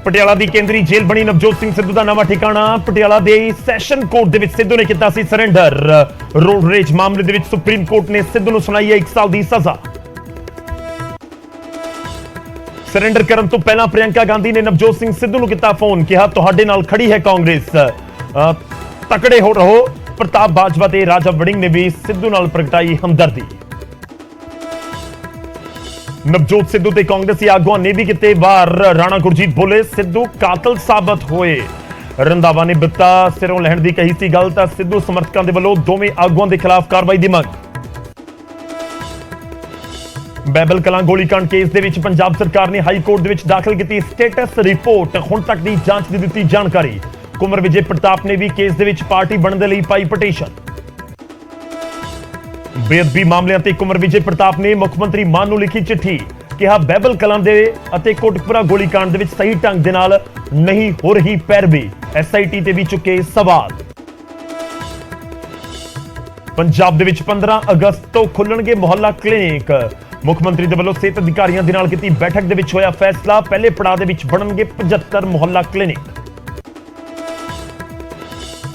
ਪਟਿਆਲਾ ਦੀ ਕੇਂਦਰੀ ਜੇਲ੍ਹ ਬਣੀ ਨਵਜੋਤ ਸਿੰਘ ਸਿੱਧੂ ਦਾ ਨਵਾਂ ਠਿਕਾਣਾ। ਪਟਿਆਲਾ ਦੇ ਸੈਸ਼ਨ ਕੋਰਟ ਦੇ ਵਿੱਚ ਸਿੱਧੂ ਨੇ ਕੀਤਾ ਸੀ ਸਰੈਂਡਰ। ਰੋਡ ਰੇਜ ਮਾਮਲੇ ਦੇ ਵਿੱਚ ਸੁਪਰੀਮ ਕੋਰਟ ਨੇ ਸਿੱਧੂ ਨੂੰ ਸੁਣਾਈ ਹੈ 1 ਸਾਲ ਦੀ ਸਜ਼ਾ। ਸਰੈਂਡਰ ਕਰਨ ਤੋਂ ਪਹਿਲਾਂ ਪ੍ਰਿਯੰਕਾ ਗਾਂਧੀ ਨੇ ਨਵਜੋਤ ਸਿੰਘ ਸਿੱਧੂ ਨੂੰ ਕੀਤਾ ਫੋਨ, ਕਿਹਾ ਤੁਹਾਡੇ ਨਾਲ ਖੜੀ ਹੈ ਕਾਂਗਰਸ, ਤਕੜੇ ਹੋ ਰਹੋ। ਪ੍ਰਤਾਪ ਬਾਜਵਾ ਤੇ ਰਾਜਾ ਵੜਿੰਗ ਨੇ ਵੀ ਸਿੱਧੂ ਨਾਲ ਪ੍ਰਗਟਾਈ ਹਮਦਰਦੀ। ਨਵਜੋਤ ਸਿੱਧੂ ਤੇ ਕਾਂਗਰਸੀ ਆਗੂਆਂ ਨੇ ਵੀ ਕਿਤੇ ਵਾਰ। ਰਾਣਾ ਗੁਰਜੀਤ ਬੋਲੇ ਸਿੱਧੂ ਕਾਤਲ ਸਾਬਤ ਹੋਏ। ਰੰਧਾਵਾ ਨੇ ਬਿੱਤਾ ਸਿਰੋਂ ਲੈਣ ਦੀ ਕਹੀ ਸੀ ਗੱਲ, ਤਾਂ ਸਿੱਧੂ ਸਮਰਥਕਾਂ ਦੇ ਵੱਲੋਂ ਦੋਵੇਂ ਆਗੂਆਂ ਦੇ ਖਿਲਾਫ ਕਾਰਵਾਈ ਦੀ ਮੰਗ। ਬੈਬਲ ਕਲਾਂ ਗੋਲੀकांड ਕੇਸ ਦੇ ਵਿੱਚ ਪੰਜਾਬ ਸਰਕਾਰ ਨੇ ਹਾਈ ਕੋਰਟ ਦੇ ਵਿੱਚ ਦਾਖਲ ਕੀਤੀ ਸਟੇਟਸ ਰਿਪੋਰਟ। ਹੁਣ ਤੱਕ ਦੀ ਜਾਂਚ ਦੀ ਦਿੱਤੀ ਜਾਣਕਾਰੀ। ਕੁੰਵਰ ਵਿਜੇ ਪ੍ਰਤਾਪ ਨੇ ਵੀ ਕੇਸ ਦੇ ਵਿੱਚ ਪਾਰਟੀ ਬਣਨ ਦੇ ਲਈ ਪਾਈ ਪਟੀਸ਼ਨ। ਬੇਅਦਬੀ ਮਾਮਲਿਆਂ ਤੇ ਕੁੰਵਰ ਵਿਜੇ ਪ੍ਰਤਾਪ ਨੇ ਮੁੱਖ ਮੰਤਰੀ ਮਾਨ ਨੂੰ ਲਿਖੀ ਚਿੱਠੀ, ਕਿਹਾ ਬੈਬਲ ਕਲਾਂ ਦੇ ਅਤੇ ਕੋਟਕਪੁਰਾ ਗੋਲੀकांड ਦੇ ਵਿੱਚ ਸਹੀ ਢੰਗ ਦੇ ਨਾਲ ਨਹੀਂ ਹੋ ਰਹੀ ਪੈਰਵੀ। ਐਸਆਈਟੀ ਤੇ ਵੀ ਚੁੱਕੇ ਸਵਾਲ। ਪੰਜਾਬ ਦੇ ਵਿੱਚ 15 ਅਗਸਤ ਤੋਂ ਖੁੱਲਣਗੇ ਮੁਹੱਲਾ ਕਲੀਨਿਕ। ਮੁੱਖ ਮੰਤਰੀ ਦੇ ਵੱਲੋਂ ਸਿਹਤ ਅਧਿਕਾਰੀਆਂ ਦੇ ਨਾਲ ਕੀਤੀ ਬੈਠਕ ਦੇ ਵਿੱਚ ਹੋਇਆ ਫੈਸਲਾ, ਪਹਿਲੇ ਪੜਾਅ ਦੇ ਵਿੱਚ ਬਣਨਗੇ 75 ਮੁਹੱਲਾ ਕਲੀਨਿਕ।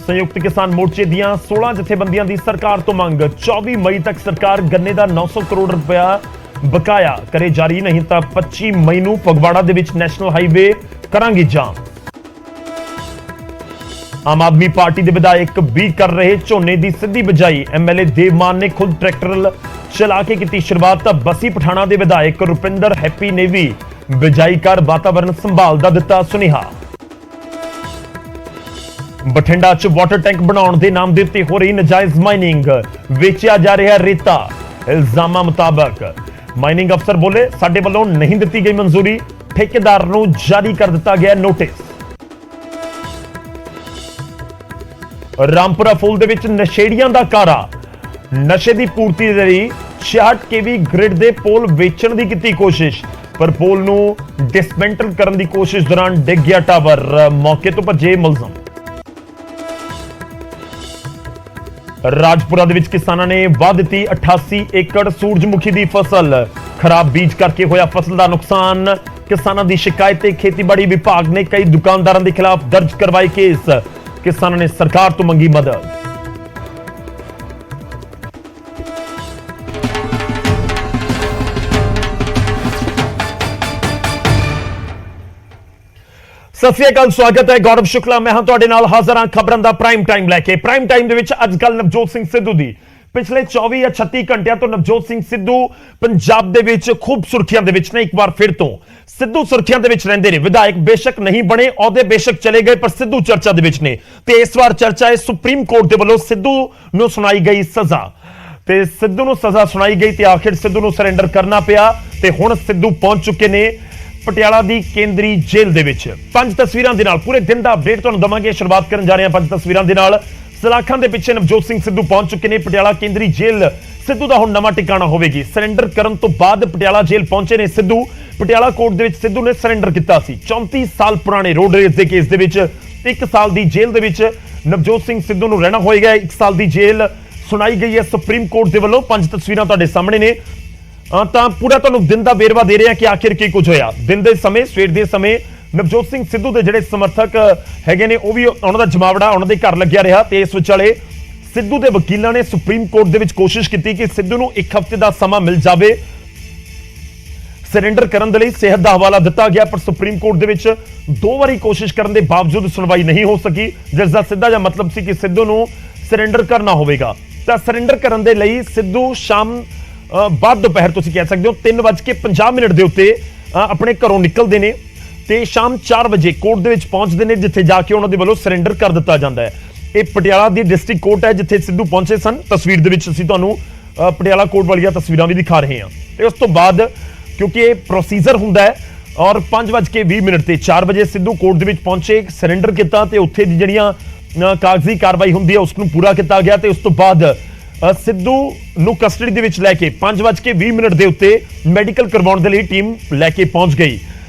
ਸੰਯੁਕਤ ਕਿਸਾਨ ਮੋਰਚੇ ਦੀਆਂ 16 ਜਥੇਬੰਦੀਆਂ ਦੀ ਸਰਕਾਰ ਤੋਂ ਮੰਗ, 24 ਮਈ ਤੱਕ ਸਰਕਾਰ ਗੰਨੇ ਦਾ 900 ਕਰੋੜ ਰੁਪਇਆ ਬਕਾਇਆ ਕਰੇ ਜਾਰੀ, ਨਹੀਂ ਤਾਂ 25 ਮਈ ਨੂੰ ਫਗਵਾੜਾ ਦੇ ਵਿੱਚ ਨੈਸ਼ਨਲ ਹਾਈਵੇ ਕਰਾਂਗੇ ਜਾਮ। ਆਮ ਆਦਮੀ ਪਾਰਟੀ ਦੇ ਵਿਧਾਇਕ ਵੀ ਕਰ ਰਹੇ ਝੋਨੇ ਦੀ ਸਿੱਧੀ ਬਿਜਾਈ। ਐਮਐਲਏ ਦੇਵਮਾਨ ਨੇ ਖੁਦ ਟਰੈਕਟਰ ਚਲਾ ਕੇ ਕੀਤੀ ਸ਼ੁਰੂਆਤ। ਤਾਂ ਬਸੀ ਪਠਾਣਾ ਦੇ ਵਿਧਾਇਕ ਰੁਪਿੰਦਰ ਹੈਪੀ ਨੇ ਵੀ ਬਿਜਾਈ ਕਰ ਵਾਤਾਵਰਣ ਸੰਭਾਲ ਦਾ ਦਿੱਤਾ ਸੁਨੇਹਾ। ਬਠਿੰਡਾ 'ਚ ਵਾਟਰ ਟੈਂਕ ਬਣਾਉਣ ਦੇ ਨਾਮ ਦੇ ਉੱਤੇ ਹੋ ਰਹੀ ਨਜਾਇਜ਼ ਮਾਈਨਿੰਗ, ਵੇਚਿਆ ਜਾ ਰਿਹਾ ਰੇਤਾ। ਇਲਜ਼ਾਮਾਂ ਮੁਤਾਬਕ ਮਾਈਨਿੰਗ ਅਫਸਰ ਬੋਲੇ ਸਾਡੇ ਵੱਲੋਂ ਨਹੀਂ ਦਿੱਤੀ ਗਈ ਮਨਜ਼ੂਰੀ, ਠੇਕੇਦਾਰ ਨੂੰ ਜਾਰੀ ਕਰ ਦਿੱਤਾ ਗਿਆ ਨੋਟਿਸ। ਰਾਮਪੁਰਾ ਫੂਲ ਦੇ ਵਿੱਚ ਨਸ਼ੇੜੀਆਂ ਦਾ ਕਾਰਾ। ਨਸ਼ੇ ਦੀ ਪੂਰਤੀ ਦੇ ਲਈ 66 ਕੇਵੀ ਗ੍ਰਿਡ ਦੇ ਪੋਲ ਵੇਚਣ ਦੀ ਕੀਤੀ ਕੋਸ਼ਿਸ਼, ਪਰ ਪੋਲ ਨੂੰ ਡਿਸਮੈਂਟਲ ਕਰਨ ਦੀ ਕੋਸ਼ਿਸ਼ ਦੌਰਾਨ ਡਿੱਗ ਗਿਆ ਟਾਵਰ। ਮੌਕੇ ਤੋਂ ਭੱਜੇ ਮੁਲਜ਼ਮ। ਰਾਜਪੁਰਾ ਦੇ ਵਿੱਚ ਕਿਸਾਨਾਂ ਨੇ ਵਾਹ ਦਿੱਤੀ 88 ਏਕੜ ਸੂਰਜਮੁਖੀ ਦੀ ਫਸਲ। ਖਰਾਬ ਬੀਜ ਕਰਕੇ ਹੋਇਆ ਫਸਲ ਦਾ ਨੁਕਸਾਨ। ਕਿਸਾਨਾਂ ਦੀ ਸ਼ਿਕਾਇਤ ਤੇ ਖੇਤੀਬਾੜੀ ਵਿਭਾਗ ਨੇ ਕਈ ਦੁਕਾਨਦਾਰਾਂ ਦੇ ਖਿਲਾਫ ਦਰਜ ਕਰਵਾਏ ਕੇਸ। ਕਿਸਾਨਾਂ ਨੇ ਸਰਕਾਰ ਤੋਂ ਮੰਗੀ ਮਦਦ। ਸਤਿ ਸ਼੍ਰੀ ਅਕਾਲ, ਸਵਾਗਤ ਹੈ। ਗੌਰਵ ਸ਼ੁਕਲਾ ਮੈਂ ਹਾਂ ਤੁਹਾਡੇ ਨਾਲ ਹਾਜ਼ਰ ਹਾਂ ਖਬਰਾਂ ਦਾ ਪ੍ਰਾਈਮ ਟਾਈਮ ਲੈ ਕੇ। ਪ੍ਰਾਈਮ ਟਾਈਮ ਦੇ ਵਿੱਚ ਅੱਜ ਕੱਲ ਨਵਜੋਤ ਸਿੰਘ ਸਿੱਧੂ ਦੀ ਪਿਛਲੇ 24 ਜਾਂ 36 ਘੰਟਿਆਂ ਤੋਂ ਨਵਜੋਤ ਸਿੰਘ ਸਿੱਧੂ ਪੰਜਾਬ ਦੇ ਵਿੱਚ ਖੂਬ ਸੁਰਖੀਆਂ ਦੇ ਵਿੱਚ ਨੇ। ਇੱਕ ਵਾਰ ਫਿਰ ਤੋਂ ਸਿੱਧੂ ਸੁਰਖੀਆਂ ਦੇ ਵਿੱਚ ਰਹਿੰਦੇ ਨੇ। ਵਿਧਾਇਕ ਬੇਸ਼ੱਕ ਨਹੀਂ ਬਣੇ, ਅਹੁਦੇ ਬੇਸ਼ੱਕ ਚਲੇ ਗਏ, ਪਰ ਸਿੱਧੂ ਚਰਚਾ ਦੇ ਵਿੱਚ ਨੇ। ਤੇ ਇਸ ਵਾਰ ਚਰਚਾ ਹੈ ਸੁਪਰੀਮ ਕੋਰਟ ਦੇ ਵੱਲੋਂ ਸਿੱਧੂ ਨੂੰ ਸੁਣਾਈ ਗਈ ਸਜ਼ਾ। ਤੇ ਸਿੱਧੂ ਨੂੰ ਸਜ਼ਾ ਸੁਣਾਈ ਗਈ ਤੇ ਆਖਿਰ ਸਿੱਧੂ ਨੂੰ ਸਰੈਂਡਰ ਕਰਨਾ ਪਿਆ। ਤੇ ਹੁਣ ਸਿੱਧੂ ਪਹੁੰਚ ਚੁੱਕੇ ਨੇ ਪਟਿਆਲਾ ਦੀ ਕੇਂਦਰੀ ਜੇਲ੍ਹ ਦੇ ਵਿੱਚ। 5 ਤਸਵੀਰਾਂ ਦੇ ਨਾਲ ਪੂਰੇ ਦਿਨ ਦਾ ਅਪਡੇਟ ਤੁਹਾਨੂੰ ਦਵਾਂਗੇ। ਸ਼ੁਰੂਆਤ ਕਰਨ ਜਾ ਰਹੇ ਹਾਂ 5 ਤਸਵੀਰਾਂ ਦੇ ਨਾਲ। ਸਲਾਖਾਂ ਦੇ ਪਿੱਛੇ ਨਵਜੋਤ ਸਿੰਘ ਸਿੱਧੂ ਪਹੁੰਚ ਚੁੱਕੇ ਨੇ ਪਟਿਆਲਾ ਕੇਂਦਰੀ ਜੇਲ੍ਹ। ਸਿੱਧੂ ਦਾ ਹੁਣ ਨਵਾਂ ਟਿਕਾਣਾ ਹੋਵੇਗੀ। ਸਰੈਂਡਰ ਕਰਨ ਤੋਂ ਬਾਅਦ ਪਟਿਆਲਾ ਜੇਲ੍ਹ ਪਹੁੰਚੇ ਨੇ ਸਿੱਧੂ। ਪਟਿਆਲਾ ਕੋਰਟ ਦੇ ਵਿੱਚ ਸਿੱਧੂ ਨੇ ਸਰੈਂਡਰ ਕੀਤਾ ਸੀ। 34 ਸਾਲ ਪੁਰਾਣੇ ਰੋਡ ਰੇਸ ਦੇ ਕੇਸ ਦੇ ਵਿੱਚ 1 ਸਾਲ ਦੀ ਜੇਲ੍ਹ ਦੇ ਵਿੱਚ ਨਵਜੋਤ ਸਿੰਘ ਸਿੱਧੂ ਨੂੰ ਰਹਿਣਾ ਹੋਏਗਾ। 1 ਸਾਲ ਦੀ ਜੇਲ੍ਹ ਸੁਣਾਈ ਗਈ ਹੈ ਸੁਪਰੀਮ ਕੋਰਟ ਦੇ ਵੱਲੋਂ। 5 ਤਸਵੀਰਾਂ ਤੁਹਾਡੇ ਸਾਹਮਣੇ ਨੇ। ਤਾਂ ਪੂਰਾ ਤੁਹਾਨੂੰ ਦਿਨ ਦਾ ਵੇਰਵਾ ਦੇ ਰਿਹਾ ਕਿ ਆਖਿਰ ਕੀ ਕੁਝ ਹੋਇਆ। ਦਿਨ ਦੇ ਸਮੇਂ, ਸਵੇਰ ਦੇ ਸਮੇਂ ਨਵਜੋਤ ਸਿੰਘ ਸਿੱਧੂ ਦੇ ਜਿਹੜੇ ਸਮਰਥਕ ਹੈਗੇ ਨੇ ਉਹ ਵੀ ਉਹਨਾਂ ਦਾ ਜਮਾਵੜਾ ਉਹਨਾਂ ਦੇ ਘਰ ਲੱਗਿਆ ਰਿਹਾ। ਤੇ ਇਸ ਵਿਚਾਲੇ ਸਿੱਧੂ ਦੇ ਵਕੀਲਾਂ ਨੇ ਸੁਪਰੀਮ ਕੋਰਟ ਦੇ ਵਿੱਚ ਕੋਸ਼ਿਸ਼ ਕੀਤੀ ਕਿ ਸਿੱਧੂ ਨੂੰ 1 ਹਫ਼ਤੇ ਦਾ ਸਮਾਂ ਮਿਲ ਜਾਵੇ ਸਰੈਂਡਰ ਕਰਨ ਦੇ ਲਈ। ਸਿਹਤ ਦਾ ਹਵਾਲਾ ਦਿੱਤਾ ਗਿਆ, ਪਰ ਸੁਪਰੀਮ ਕੋਰਟ ਦੇ ਵਿੱਚ 2 ਵਾਰੀ ਕੋਸ਼ਿਸ਼ ਕਰਨ ਦੇ ਬਾਵਜੂਦ ਸੁਣਵਾਈ ਨਹੀਂ ਹੋ ਸਕੀ, ਜਿਸ ਦਾ ਸਿੱਧਾ ਜਿਹਾ ਮਤਲਬ ਸੀ ਕਿ ਸਿੱਧੂ ਨੂੰ ਸਰੈਂਡਰ ਕਰਨਾ ਹੋਵੇਗਾ। ਤਾਂ ਸਰੈਂਡਰ ਕਰਨ ਦੇ ਲਈ ਸਿੱਧੂ ਸ਼ਾਮ ਬਾਅਦ ਦੁਪਹਿਰ ਤੁਸੀਂ ਕਹਿ ਸਕਦੇ ਹੋ 3:50 ਦੇ ਉੱਤੇ ਆਪਣੇ ਘਰੋਂ ਨਿਕਲਦੇ ਨੇ ਤੇ ਸ਼ਾਮ 4 ਵਜੇ ਕੋਰਟ ਦੇ ਵਿੱਚ ਪਹੁੰਚਦੇ ਨੇ, ਜਿੱਥੇ ਜਾ ਕੇ ਉਹਨਾਂ ਦੇ ਵੱਲੋਂ ਸਰੈਂਡਰ ਕਰ ਦਿੱਤਾ ਜਾਂਦਾ ਹੈ। ਇਹ ਪਟਿਆਲਾ ਦੀ ਡਿਸਟ੍ਰਿਕਟ ਕੋਰਟ ਹੈ ਜਿੱਥੇ ਸਿੱਧੂ ਪਹੁੰਚੇ ਸਨ। ਤਸਵੀਰ ਦੇ ਵਿੱਚ ਅਸੀਂ ਤੁਹਾਨੂੰ ਪਟਿਆਲਾ ਕੋਰਟ ਵਾਲੀਆਂ ਤਸਵੀਰਾਂ ਵੀ ਦਿਖਾ ਰਹੇ ਹਾਂ। ਤੇ ਉਸ ਤੋਂ ਬਾਅਦ ਕਿਉਂਕਿ ਇਹ ਪ੍ਰੋਸੀਜਰ ਹੁੰਦਾ ਹੈ ਔਰ 5:20 ਤੇ 4 ਵਜੇ ਸਿੱਧੂ ਕੋਰਟ ਦੇ ਵਿੱਚ ਪਹੁੰਚੇ, ਸਰੈਂਡਰ ਕੀਤਾ ਤੇ ਉੱਥੇ ਦੀ ਜਿਹੜੀਆਂ ਕਾਗਜ਼ੀ ਕਾਰਵਾਈ ਹੁੰਦੀ ਹੈ ਉਸ ਨੂੰ ਪੂਰਾ ਕੀਤਾ ਗਿਆ। ਤੇ ਉਸ ਤੋਂ ਬਾਅਦ ਸਿੱਧੂ ਨੂੰ ਕਸਟਡੀ ਦੇ ਵਿੱਚ ਲੈ ਕੇ 5:20 ਦੇ ਉੱਤੇ ਮੈਡੀਕਲ ਕਰਵਾਉਣ ਦੇ ਲਈ ਟੀਮ ਲੈ ਕੇ ਪਹੁੰਚ ਗਈ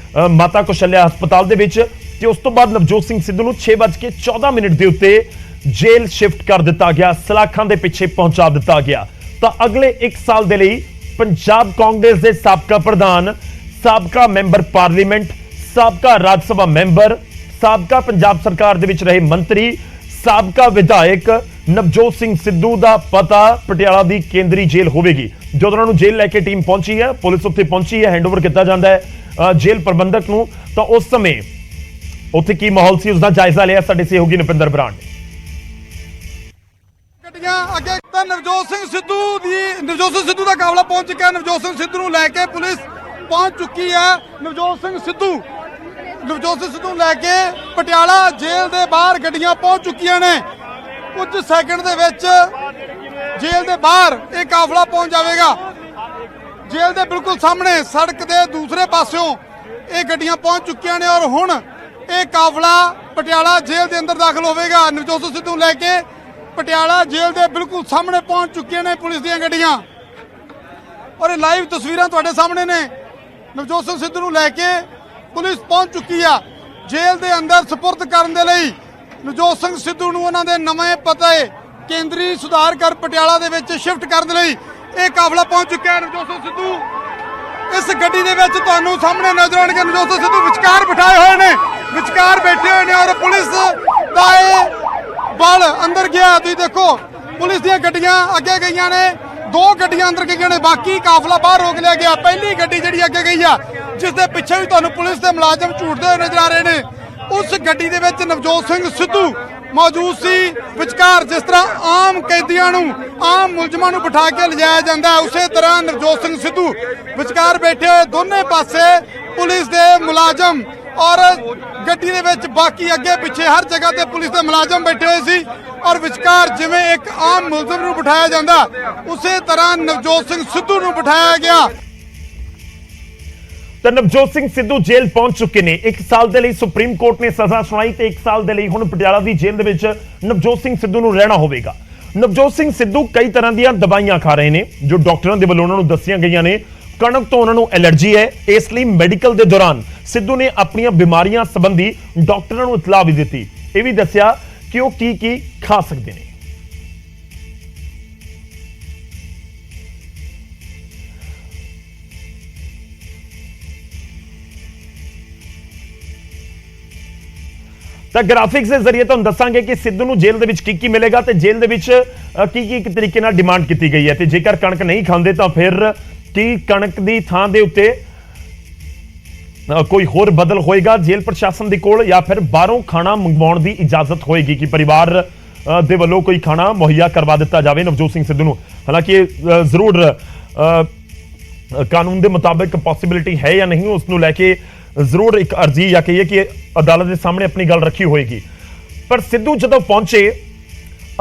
ਮਾਤਾ ਕੁਸ਼ਲਿਆ ਹਸਪਤਾਲ ਦੇ ਵਿੱਚ। ਤੇ ਉਸ ਤੋਂ ਬਾਅਦ ਨਵਜੋਤ ਸਿੰਘ ਸਿੱਧੂ ਨੂੰ 6:14 ਦੇ ਉੱਤੇ ਜੇਲ੍ਹ ਸ਼ਿਫਟ ਕਰ ਦਿੱਤਾ ਗਿਆ, ਸਲਾਖਾਂ ਦੇ ਪਿੱਛੇ ਪਹੁੰਚਾ ਦਿੱਤਾ ਗਿਆ। ਤਾਂ ਅਗਲੇ 1 ਸਾਲ ਦੇ ਲਈ ਪੰਜਾਬ ਕਾਂਗਰਸ ਦੇ ਸਾਬਕਾ ਪ੍ਰਧਾਨ, ਸਾਬਕਾ ਮੈਂਬਰ ਪਾਰਲੀਮੈਂਟ, ਸਾਬਕਾ ਰਾਜ ਸਭਾ ਮੈਂਬਰ, ਸਾਬਕਾ ਪੰਜਾਬ ਸਰਕਾਰ ਦੇ ਵਿੱਚ ਰਹੇ ਮੰਤਰੀ, ਸਾਬਕਾ ਵਿਧਾਇਕ ਨਵਜੋਤ ਸਿੰਘ ਸਿੱਧੂ ਦਾ ਪਤਾ ਪਟਿਆਲਾ ਦੀ ਕੇਂਦਰੀ ਜੇਲ੍ਹ ਹੋਵੇਗੀ। ਜਦੋਂ ਉਹਨਾਂ ਨੂੰ ਜੇਲ੍ਹ ਲੈ ਕੇ ਟੀਮ ਪਹੁੰਚੀ ਹੈ, ਪੁਲਿਸ ਉੱਥੇ ਪਹੁੰਚੀ ਹੈ, ਹੈਂਡਓਵਰ ਕੀਤਾ ਜਾਂਦਾ ਹੈ ਜੇਲ੍ਹ ਪ੍ਰਬੰਧਕ ਨੂੰ, ਤਾਂ ਉਸ ਸਮੇਂ ਉੱਥੇ ਕੀ ਮਾਹੌਲ ਸੀ ਉਸਦਾ ਜਾਇਜ਼ਾ ਲਿਆ ਸਾਡੇ ਸਹਿਯੋਗੀ ਨਪਿੰਦਰ ਬਰਾੜ ਨੇ। ਗੱਡੀਆਂ ਅੱਗੇ ਤਾਂ ਨਵਜੋਤ ਸਿੰਘ ਸਿੱਧੂ ਦਾ ਕਾਫਲਾ ਪਹੁੰਚ ਚੁੱਕਾ। ਨਵਜੋਤ ਸਿੰਘ ਸਿੱਧੂ ਨੂੰ ਲੈ ਕੇ ਪੁਲਿਸ ਪਹੁੰਚ ਚੁੱਕੀ ਹੈ। ਨਵਜੋਤ ਸਿੰਘ ਸਿੱਧੂ ਨੂੰ ਲੈ ਕੇ ਪਟਿਆਲਾ ਜੇਲ੍ਹ ਦੇ ਬਾਹਰ ਗੱਡੀਆਂ ਪਹੁੰਚ ਚੁੱਕੀਆਂ ਨੇ। ਕੁਝ ਸੈਕਿੰਡ ਦੇ ਵਿੱਚ ਜੇਲ੍ਹ ਦੇ ਬਾਹਰ ਇਹ ਕਾਫਲਾ ਪਹੁੰਚ ਜਾਵੇਗਾ। ਜੇਲ੍ਹ ਦੇ ਬਿਲਕੁਲ ਸਾਹਮਣੇ ਸੜਕ ਦੇ ਦੂਸਰੇ ਪਾਸਿਓਂ ਇਹ ਗੱਡੀਆਂ ਪਹੁੰਚ ਚੁੱਕੀਆਂ ਨੇ ਔਰ ਹੁਣ ਇਹ ਕਾਫਲਾ ਪਟਿਆਲਾ ਜੇਲ੍ਹ ਦੇ ਅੰਦਰ ਦਾਖਲ ਹੋਵੇਗਾ। ਨਵਜੋਤ ਸਿੰਘ ਸਿੱਧੂ ਲੈ ਕੇ ਪਟਿਆਲਾ ਜੇਲ੍ਹ ਦੇ ਬਿਲਕੁਲ ਸਾਹਮਣੇ ਪਹੁੰਚ ਚੁੱਕੀਆਂ ਨੇ ਪੁਲਿਸ ਦੀਆਂ ਗੱਡੀਆਂ ਔਰ ਇਹ ਲਾਈਵ ਤਸਵੀਰਾਂ ਤੁਹਾਡੇ ਸਾਹਮਣੇ ਨੇ। ਨਵਜੋਤ ਸਿੰਘ ਸਿੱਧੂ ਨੂੰ ਲੈ ਕੇ ਪੁਲਿਸ ਪਹੁੰਚ ਚੁੱਕੀ ਆ ਜੇਲ੍ਹ ਦੇ ਅੰਦਰ ਸਪੁਰਦ ਕਰਨ ਦੇ ਲਈ। ਨਵਜੋਤ ਸਿੰਘ ਸਿੱਧੂ ਨੂੰ ਉਹਨਾਂ ਦੇ ਨਵੇਂ ਪਤੇ ਕੇਂਦਰੀ ਸੁਧਾਰ ਕਰ ਪਟਿਆਲਾ ਦੇ ਵਿੱਚ ਸ਼ਿਫਟ ਕਰਨ ਦੇ ਲਈ ਇਹ ਕਾਫਲਾ ਪਹੁੰਚ ਚੁੱਕਿਆ ਹੈ। ਨਵਜੋਤ ਸਿੰਘ ਸਿੱਧੂ ਇਸ ਗੱਡੀ ਦੇ ਵਿੱਚ ਤੁਹਾਨੂੰ ਸਾਹਮਣੇ ਨਜ਼ਰ ਆਉਣਗੇ। ਨਵਜੋਤ ਸਿੰਘ ਸਿੱਧੂ ਵਿਚਕਾਰ ਬਿਠਾਏ ਹੋਏ ਨੇ, ਵਿਚਕਾਰ ਬੈਠੇ ਹੋਏ ਨੇ ਔਰ ਪੁਲਿਸ ਦਾ ਇਹ ਬਲ ਅੰਦਰ ਗਿਆ। ਤੁਸੀਂ ਦੇਖੋ ਪੁਲਿਸ ਦੀਆਂ ਗੱਡੀਆਂ ਅੱਗੇ ਗਈਆਂ ਨੇ, 2 ਗੱਡੀਆਂ ਅੰਦਰ ਗਈਆਂ ਨੇ, ਬਾਕੀ ਕਾਫਲਾ ਬਾਹਰ ਰੋਕ ਲਿਆ ਗਿਆ। ਪਹਿਲੀ ਗੱਡੀ ਜਿਹੜੀ ਅੱਗੇ ਗਈ ਆ ਜਿਸ ਦੇ ਪਿੱਛੇ ਵੀ ਤੁਹਾਨੂੰ ਪੁਲਿਸ ਦੇ ਮੁਲਾਜ਼ਮ ਝੂਟਦੇ ਹੋਏ ਨਜ਼ਰ ਆ ਰਹੇ ਨੇ, ਉਸ ਗੱਡੀ ਦੇ ਵਿੱਚ ਨਵਜੋਤ ਸਿੰਘ ਸਿੱਧੂ ਮੌਜੂਦ ਸੀ। ਵਿਚਕਾਰ ਜਿਸ ਤਰ੍ਹਾਂ ਆਮ ਕੈਦੀਆਂ ਨੂੰ, ਆਮ ਮੁਲਜ਼ਮਾਂ ਨੂੰ ਬਿਠਾ ਕੇ ਲਿਜਾਇਆ ਜਾਂਦਾ ਉਸੇ ਤਰ੍ਹਾਂ ਨਵਜੋਤ ਸਿੰਘ ਸਿੱਧੂ ਵਿਚਕਾਰ ਬੈਠੇ ਹੋਏ। ਦੋਨੇ ਪਾਸੇ ਪੁਲਿਸ ਦੇ ਮੁਲਾਜ਼ਮ ਔਰ ਗੱਡੀ ਦੇ ਵਿੱਚ ਬਾਕੀ ਅੱਗੇ ਪਿੱਛੇ ਹਰ ਜਗ੍ਹਾ ਤੇ ਪੁਲਿਸ ਦੇ ਮੁਲਾਜ਼ਮ ਬੈਠੇ ਹੋਏ ਸੀ ਔਰ ਵਿਚਕਾਰ ਜਿਵੇਂ ਇੱਕ ਆਮ ਮੁਲਜ਼ਮ ਨੂੰ ਬਿਠਾਇਆ ਜਾਂਦਾ ਉਸੇ ਤਰ੍ਹਾਂ ਨਵਜੋਤ ਸਿੰਘ ਸਿੱਧੂ ਨੂੰ ਬਿਠਾਇਆ ਗਿਆ। ਤਾਂ ਨਵਜੋਤ ਸਿੰਘ ਸਿੱਧੂ ਜੇਲ੍ਹ ਪਹੁੰਚ ਚੁੱਕੇ ਨੇ। 1 ਸਾਲ ਦੇ ਲਈ ਸੁਪਰੀਮ ਕੋਰਟ ਨੇ ਸਜ਼ਾ ਸੁਣਾਈ ਤੇ 1 ਸਾਲ ਦੇ ਲਈ ਹੁਣ ਪਟਿਆਲਾ ਦੀ ਜੇਲ੍ਹ ਦੇ ਵਿੱਚ ਨਵਜੋਤ ਸਿੰਘ ਸਿੱਧੂ ਨੂੰ ਰਹਿਣਾ ਹੋਵੇਗਾ। ਨਵਜੋਤ ਸਿੰਘ ਸਿੱਧੂ ਕਈ ਤਰ੍ਹਾਂ ਦੀਆਂ ਦਵਾਈਆਂ ਖਾ ਰਹੇ ਨੇ ਜੋ ਡਾਕਟਰਾਂ ਦੇ ਵੱਲੋਂ ਉਹਨਾਂ ਨੂੰ ਦੱਸੀਆਂ ਗਈਆਂ ਨੇ। ਕਣਕ ਤੋਂ ਉਹਨਾਂ ਨੂੰ ਐਲਰਜੀ ਹੈ, ਇਸ ਲਈ ਮੈਡੀਕਲ ਦੇ ਦੌਰਾਨ ਸਿੱਧੂ ਨੇ ਆਪਣੀਆਂ ਬਿਮਾਰੀਆਂ ਸੰਬੰਧੀ ਡਾਕਟਰਾਂ ਨੂੰ ਇਤਲਾਹ ਵੀ ਦਿੱਤੀ। ਇਹ ਵੀ ਦੱਸਿਆ ਕਿ ਉਹ ਕੀ ਖਾ ਸਕਦੇ ਨੇ। ਤਾਂ ਗ੍ਰਾਫਿਕਸ ਦੇ ਜ਼ਰੀਏ ਤੁਹਾਨੂੰ ਦੱਸਾਂਗੇ ਕਿ ਸਿੱਧੂ ਨੂੰ ਜੇਲ੍ਹ ਦੇ ਵਿੱਚ ਕੀ ਮਿਲੇਗਾ ਤੇ ਜੇਲ੍ਹ ਦੇ ਵਿੱਚ ਕੀ ਤਰੀਕੇ ਨਾਲ ਡਿਮਾਂਡ ਕੀਤੀ ਗਈ ਹੈ ਤੇ ਜੇਕਰ ਕਣਕ ਨਹੀਂ ਖਾਂਦੇ ਤਾਂ ਫਿਰ ਕੀ ਕਣਕ ਦੀ ਥਾਂ ਦੇ ਉੱਤੇ ਕੋਈ ਹੋਰ ਬਦਲ ਹੋਏਗਾ ਜੇਲ੍ਹ ਪ੍ਰਸ਼ਾਸਨ ਦੇ ਕੋਲ ਜਾਂ ਫਿਰ ਬਾਹਰੋਂ ਖਾਣਾ ਮੰਗਵਾਉਣ ਦੀ ਇਜਾਜ਼ਤ ਹੋਏਗੀ ਕਿ ਪਰਿਵਾਰ ਦੇ ਵੱਲੋਂ ਕੋਈ ਖਾਣਾ ਮੁਹੱਈਆ ਕਰਵਾ ਦਿੱਤਾ ਜਾਵੇ ਨਵਜੋਤ ਸਿੰਘ ਸਿੱਧੂ ਨੂੰ। ਹਾਲਾਂਕਿ ਜ਼ਰੂਰ ਕਾਨੂੰਨ ਦੇ ਮੁਤਾਬਕ ਪੋਸਿਬਿਲਿਟੀ ਹੈ ਜਾਂ ਨਹੀਂ ਉਸ ਨੂੰ ਲੈ ਕੇ ਜ਼ਰੂਰ ਇੱਕ ਅਰਜ਼ੀ ਜਾਂ ਕਹੀਏ ਕਿ ਅਦਾਲਤ ਦੇ ਸਾਹਮਣੇ ਆਪਣੀ ਗੱਲ ਰੱਖੀ ਹੋਏਗੀ। ਪਰ ਸਿੱਧੂ ਜਦੋਂ ਪਹੁੰਚੇ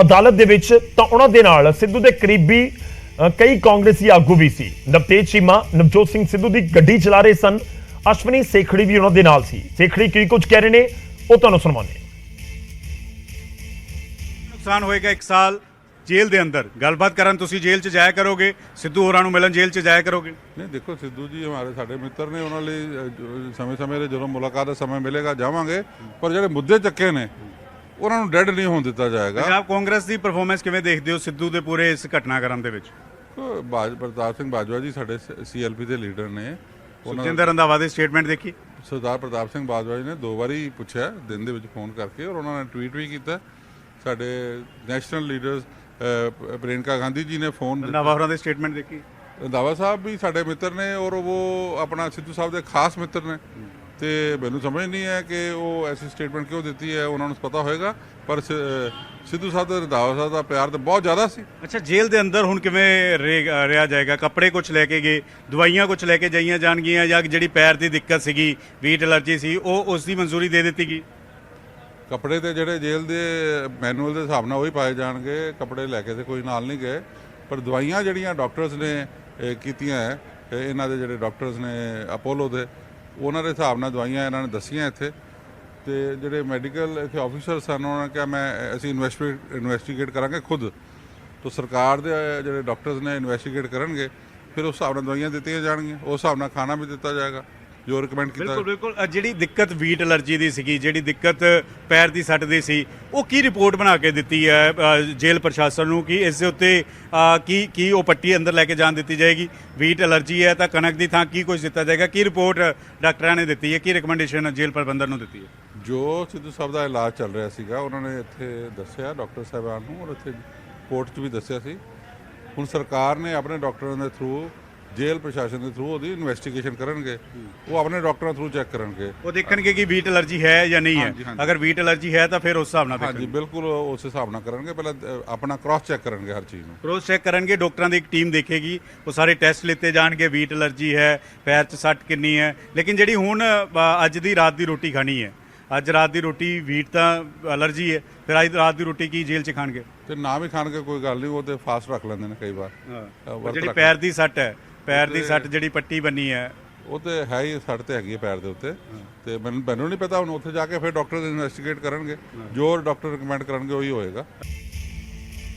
ਅਦਾਲਤ ਦੇ ਵਿੱਚ ਤਾਂ ਉਹਨਾਂ ਦੇ ਨਾਲ ਸਿੱਧੂ ਦੇ ਕਰੀਬੀ ਕਈ ਕਾਂਗਰਸੀ ਆਗੂ ਵੀ ਸੀ। ਨਵਤੇਜ ਚੀਮਾ ਨਵਜੋਤ ਸਿੰਘ ਸਿੱਧੂ ਦੀ ਗੱਡੀ ਚਲਾ ਰਹੇ ਸਨ। ਅਸ਼ਵਨੀ ਸੇਖੜੀ ਵੀ ਉਹਨਾਂ ਦੇ ਨਾਲ ਸੀ। ਸੇਖੜੀ ਕੀ ਕੁਝ ਕਹਿ ਰਹੇ ਨੇ ਉਹ ਤੁਹਾਨੂੰ ਸੁਣਾਉਂਦੇ। ਨੁਕਸਾਨ ਹੋਏਗਾ 1 ਸਾਲ ਜੇਲ੍ਹ ਦੇ ਅੰਦਰ ਗੱਲਬਾਤ ਕਰਨ ਤੁਸੀਂ ਜੇਲ੍ਹ 'ਚ ਜਾਇਆ ਕਰੋਗੇ, ਸਿੱਧੂ ਹੋਰਾਂ ਨੂੰ ਮਿਲਣ ਜੇਲ੍ਹ 'ਚ ਜਾਇਆ ਕਰੋਗੇ? ਨਹੀਂ ਦੇਖੋ ਸਿੱਧੂ ਜੀ ਸਾਡੇ ਮਿੱਤਰ ਨੇ, ਉਹਨਾਂ ਲਈ ਸਮੇਂ-ਸਮੇਂ ਦੇ ਜਦੋਂ ਮੁਲਾਕਾਤ ਦਾ ਸਮਾਂ ਮਿਲੇਗਾ ਜਾਵਾਂਗੇ, ਪਰ ਜਿਹੜੇ ਮੁੱਦੇ ਚੱਕੇ ਨੇ ਉਹਨਾਂ ਨੂੰ ਡੈਡ ਨਹੀਂ ਹੋਣ ਦਿੱਤਾ ਜਾਏਗਾ। ਪੰਜਾਬ ਕਾਂਗਰਸ ਦੀ ਪਰਫਾਰਮੈਂਸ ਕਿਵੇਂ ਦੇਖਦੇ ਹੋ ਸਿੱਧੂ ਦੇ ਪੂਰੇ ਇਸ ਘਟਨਾਕ੍ਰਮ ਦੇ ਵਿੱਚ? ਪ੍ਰਤਾਪ ਸਿੰਘ ਬਾਜਵਾ ਜੀ ਸਾਡੇ CLP ਦੇ ਲੀਡਰ ਨੇ। ਸੁਖਜਿੰਦਰ ਰੰਧਾਵਾ ਦੀ ਸਟੇਟਮੈਂਟ ਦੇਖੀ? ਸਰਦਾਰ ਪ੍ਰਤਾਪ ਸਿੰਘ ਬਾਜਵਾ ਜੀ ਨੇ 2 ਵਾਰੀ ਪੁੱਛਿਆ ਦਿਨ ਦੇ ਵਿੱਚ ਫੋਨ ਕਰਕੇ ਔਰ ਉਹਨਾਂ ਨੇ ਟਵੀਟ ਵੀ ਕੀਤਾ। ਸਾਡੇ ਨੈਸ਼ਨਲ ਲੀਡਰਸ ਪ੍ਰਿਯੰਕਾ ਗਾਂਧੀ ਜੀ ਨੇ ਫੋਨ। ਰੰਧਾਵਾ ਹੋਰਾਂ ਦੀ ਸਟੇਟਮੈਂਟ ਦੇਖੀ? ਰੰਧਾਵਾ ਸਾਹਿਬ ਵੀ ਸਾਡੇ ਮਿੱਤਰ ਨੇ ਔਰ ਉਹ ਆਪਣਾ ਸਿੱਧੂ ਸਾਹਿਬ ਦੇ ਖਾਸ ਮਿੱਤਰ ਨੇ ਤੇ ਮੈਨੂੰ ਸਮਝ ਨਹੀਂ ਹੈ ਕਿ ਉਹ ਐਸੀ ਸਟੇਟਮੈਂਟ ਕਿਉਂ ਦਿੱਤੀ ਹੈ, ਉਹਨਾਂ ਨੂੰ ਪਤਾ ਹੋਏਗਾ। ਪਰ ਸਿੱਧੂ ਸਾਹਿਬ ਤੇ ਰੰਧਾਵਾ ਸਾਹਿਬ ਦਾ ਪਿਆਰ ਤਾਂ ਬਹੁਤ ਜ਼ਿਆਦਾ ਸੀ। ਅੱਛਾ, ਜੇਲ੍ਹ ਦੇ ਅੰਦਰ ਹੁਣ ਕਿਵੇਂ ਰਿਹਾ ਜਾਏਗਾ? ਕੱਪੜੇ ਕੁਝ ਲੈ ਕੇ ਗਏ, ਦਵਾਈਆਂ ਕੁਝ ਲੈ ਕੇ ਜਾਈਆਂ ਜਾਣਗੀਆਂ ਜਾਂ ਜਿਹੜੀ ਪੈਰ ਦੀ ਦਿੱਕਤ ਸੀਗੀ, ਵੀਟ ਐਲਰਜੀ ਸੀ, ਉਹ ਉਸ ਦੀ ਮਨਜ਼ੂਰੀ ਦੇ ਦਿੱਤੀ ਗਈ? ਕੱਪੜੇ ਤੇ ਜਿਹੜੇ ਜੇਲ੍ਹ ਦੇ ਮੈਨੂਅਲ ਦੇ ਹਿਸਾਬ ਨਾਲ ਉਹੀ ਪਾਏ ਜਾਣਗੇ। ਕੱਪੜੇ ਲੈ ਕੇ ਤੇ ਕੋਈ ਨਾਲ ਨਹੀਂ ਗਏ, ਪਰ ਦਵਾਈਆਂ ਜਿਹੜੀਆਂ ਡਾਕਟਰਸ ਨੇ ਕੀਤੀਆਂ ਹੈ, ਇਹਨਾਂ ਦੇ ਜਿਹੜੇ ਡਾਕਟਰਸ ਨੇ ਅਪੋਲੋ ਦੇ, ਉਹਨਾਂ ਦੇ ਹਿਸਾਬ ਨਾਲ ਦਵਾਈਆਂ ਇਹਨਾਂ ਨੇ ਦੱਸੀਆਂ ਇੱਥੇ। ਤੇ ਜਿਹੜੇ ਮੈਡੀਕਲ ਇੱਥੇ ਆਫੀਸਰ ਸਨ ਉਹਨਾਂ ਨੇ ਕਿਹਾ ਅਸੀਂ ਇਨਵੈਸਟੀਗੇਟ ਕਰਾਂਗੇ ਖੁਦ। ਤਾਂ ਸਰਕਾਰ ਦੇ ਜਿਹੜੇ ਡਾਕਟਰਸ ਨੇ ਇਨਵੈਸਟੀਗੇਟ ਕਰਨਗੇ, ਫਿਰ ਉਸ ਹਿਸਾਬ ਨਾਲ ਦਵਾਈਆਂ ਦਿੱਤੀਆਂ ਜਾਣਗੀਆਂ, ਉਸ ਹਿਸਾਬ ਨਾਲ ਖਾਣਾ ਵੀ ਦਿੱਤਾ ਜਾਏਗਾ। ਜੋ ਰਿਕਮੈਂਡ ਕੀਤਾ। ਬਿਲਕੁਲ ਬਿਲਕੁਲ ਜਿਹੜੀ ਦਿੱਕਤ ਵੀਟ ਐਲਰਜੀ ਦੀ ਸੀਗੀ, ਜਿਹੜੀ ਦਿੱਕਤ ਪੈਰ ਦੀ ਸੱਟ ਦੀ ਸੀ, ਉਹ ਕੀ ਰਿਪੋਰਟ ਬਣਾ ਕੇ ਦਿੱਤੀ ਹੈ ਜੇਲ੍ਹ ਪ੍ਰਸ਼ਾਸਨ ਨੂੰ ਕਿ ਇਸ ਦੇ ਉੱਤੇ ਕੀ ਉਹ ਪੱਟੀ ਅੰਦਰ ਲੈ ਕੇ ਜਾਣ ਦਿੱਤੀ ਜਾਏਗੀ? ਵੀਟ ਐਲਰਜੀ ਹੈ ਤਾਂ ਕਣਕ ਦੀ ਥਾਂ ਕੀ ਕੁਝ ਦਿੱਤਾ ਜਾਏਗਾ? ਕੀ ਰਿਪੋਰਟ ਡਾਕਟਰਾਂ ਨੇ ਦਿੱਤੀ ਹੈ? ਕੀ ਰਿਕਮੈਂਡੇਸ਼ਨ ਜੇਲ੍ਹ ਪ੍ਰਬੰਧਨ ਨੂੰ ਦਿੱਤੀ ਹੈ? ਜੋ ਸਿੱਧੂ ਸਾਹਿਬ ਦਾ ਇਲਾਜ ਚੱਲ ਰਿਹਾ ਸੀਗਾ ਉਹਨਾਂ ਨੇ ਇੱਥੇ ਦੱਸਿਆ ਡਾਕਟਰ ਸਾਹਿਬਾਨ ਨੂੰ, ਔਰ ਇੱਥੇ ਕੋਰਟ 'ਚ ਵੀ ਦੱਸਿਆ ਸੀ। ਹੁਣ ਸਰਕਾਰ ਨੇ ਆਪਣੇ ਡਾਕਟਰਾਂ ਦੇ ਥਰੂ, ਜੇਲ੍ਹ ਪ੍ਰਸ਼ਾਸਨ ਦੇ ਥਰੂ ਉਹਦੀ ਇਨਵੈਸਟੀਗੇਸ਼ਨ ਕਰਨਗੇ, ਉਹ ਆਪਣੇ ਡਾਕਟਰਾਂ ਥਰੂ ਚੈੱਕ ਕਰਨਗੇ, ਉਹ ਦੇਖਣਗੇ ਕਿ ਵੀਟ ਐਲਰਜੀ ਹੈ ਜਾਂ ਨਹੀਂ ਹੈ। ਹਾਂਜੀ, ਹਾਂਜੀ। ਅਗਰ ਵੀਟ ਐਲਰਜੀ ਹੈ ਤਾਂ ਫਿਰ ਉਸ ਹਿਸਾਬ ਨਾਲ ਹਾਂਜੀ ਦੇਖਣਗੇ। ਬਿਲਕੁਲ ਉਸ ਹਿਸਾਬ ਨਾਲ ਕਰਨਗੇ। ਪਹਿਲਾਂ ਆਪਣਾ ਕ੍ਰਾਸ ਚੈੱਕ ਕਰਨਗੇ ਹਰ ਚੀਜ਼ ਨੂੰ। ਕ੍ਰੋਸ ਚੈੱਕ ਕਰਨਗੇ, ਡਾਕਟਰਾਂ ਦੀ ਇੱਕ ਟੀਮ ਦੇਖੇਗੀ, ਉਹ ਸਾਰੇ ਟੈਸਟ ਲਿੱਤੇ ਜਾਣਗੇ, ਵੀਟ ਐਲਰਜੀ ਹੈ, ਪੈਰ 'ਚ ਸੱਟ ਕਿੰਨੀ ਹੈ। ਲੇਕਿਨ ਜਿਹੜੀ ਹੁਣ ਅੱਜ ਦੀ ਰਾਤ ਦੀ ਰੋਟੀ ਖਾਣੀ ਹੈ, ਅੱਜ ਰਾਤ ਦੀ ਰੋਟੀ ਵੀਟ ਤਾਂ ਐਲਰਜੀ ਹੈ, ਫਿਰ ਅੱਜ ਰਾਤ ਦੀ ਰੋਟੀ ਕੀ ਜੇਲ੍ਹ 'ਚ ਖਾਣਗੇ? ਤੇ ਨਾ ਵੀ ਖਾਣਗੇ ਕੋਈ ਗੱਲ ਨਹੀਂ, ਉਹ ਤੇ ਫਾਸਟ ਰੱਖ ਲੈਂਦੇ ਨੇ ਕਈ ਵਾਰ। ਵਰਤ ਜਿਹੜੀ ਰੱਖ- ਪੈਰ ਦੀ ਸੱਟ ਹੈ, ਪੈਰ ਦੀ ਸੱਟ ਜਿਹੜੀ ਪੱਟੀ ਬੰਨੀ ਹੈ, ਉਹ ਤੇ ਹੈ ਹੀ, ਸੱਟ ਤੇ ਹੈਗੀ ਹੈ ਪੈਰ ਦੇ ਉੱਤੇ। ਤੇ ਮੈਨੂੰ ਨਹੀਂ ਪਤਾ, ਹੁਣ ਉੱਥੇ ਜਾ ਕੇ ਫਿਰ ਡਾਕਟਰ ਇਨਵੈਸਟੀਗੇਟ ਕਰਨਗੇ, ਜੋ ਡਾਕਟਰ ਰਿਕਮੈਂਡ ਕਰਨਗੇ ਉਹੀ ਹੋਏਗਾ।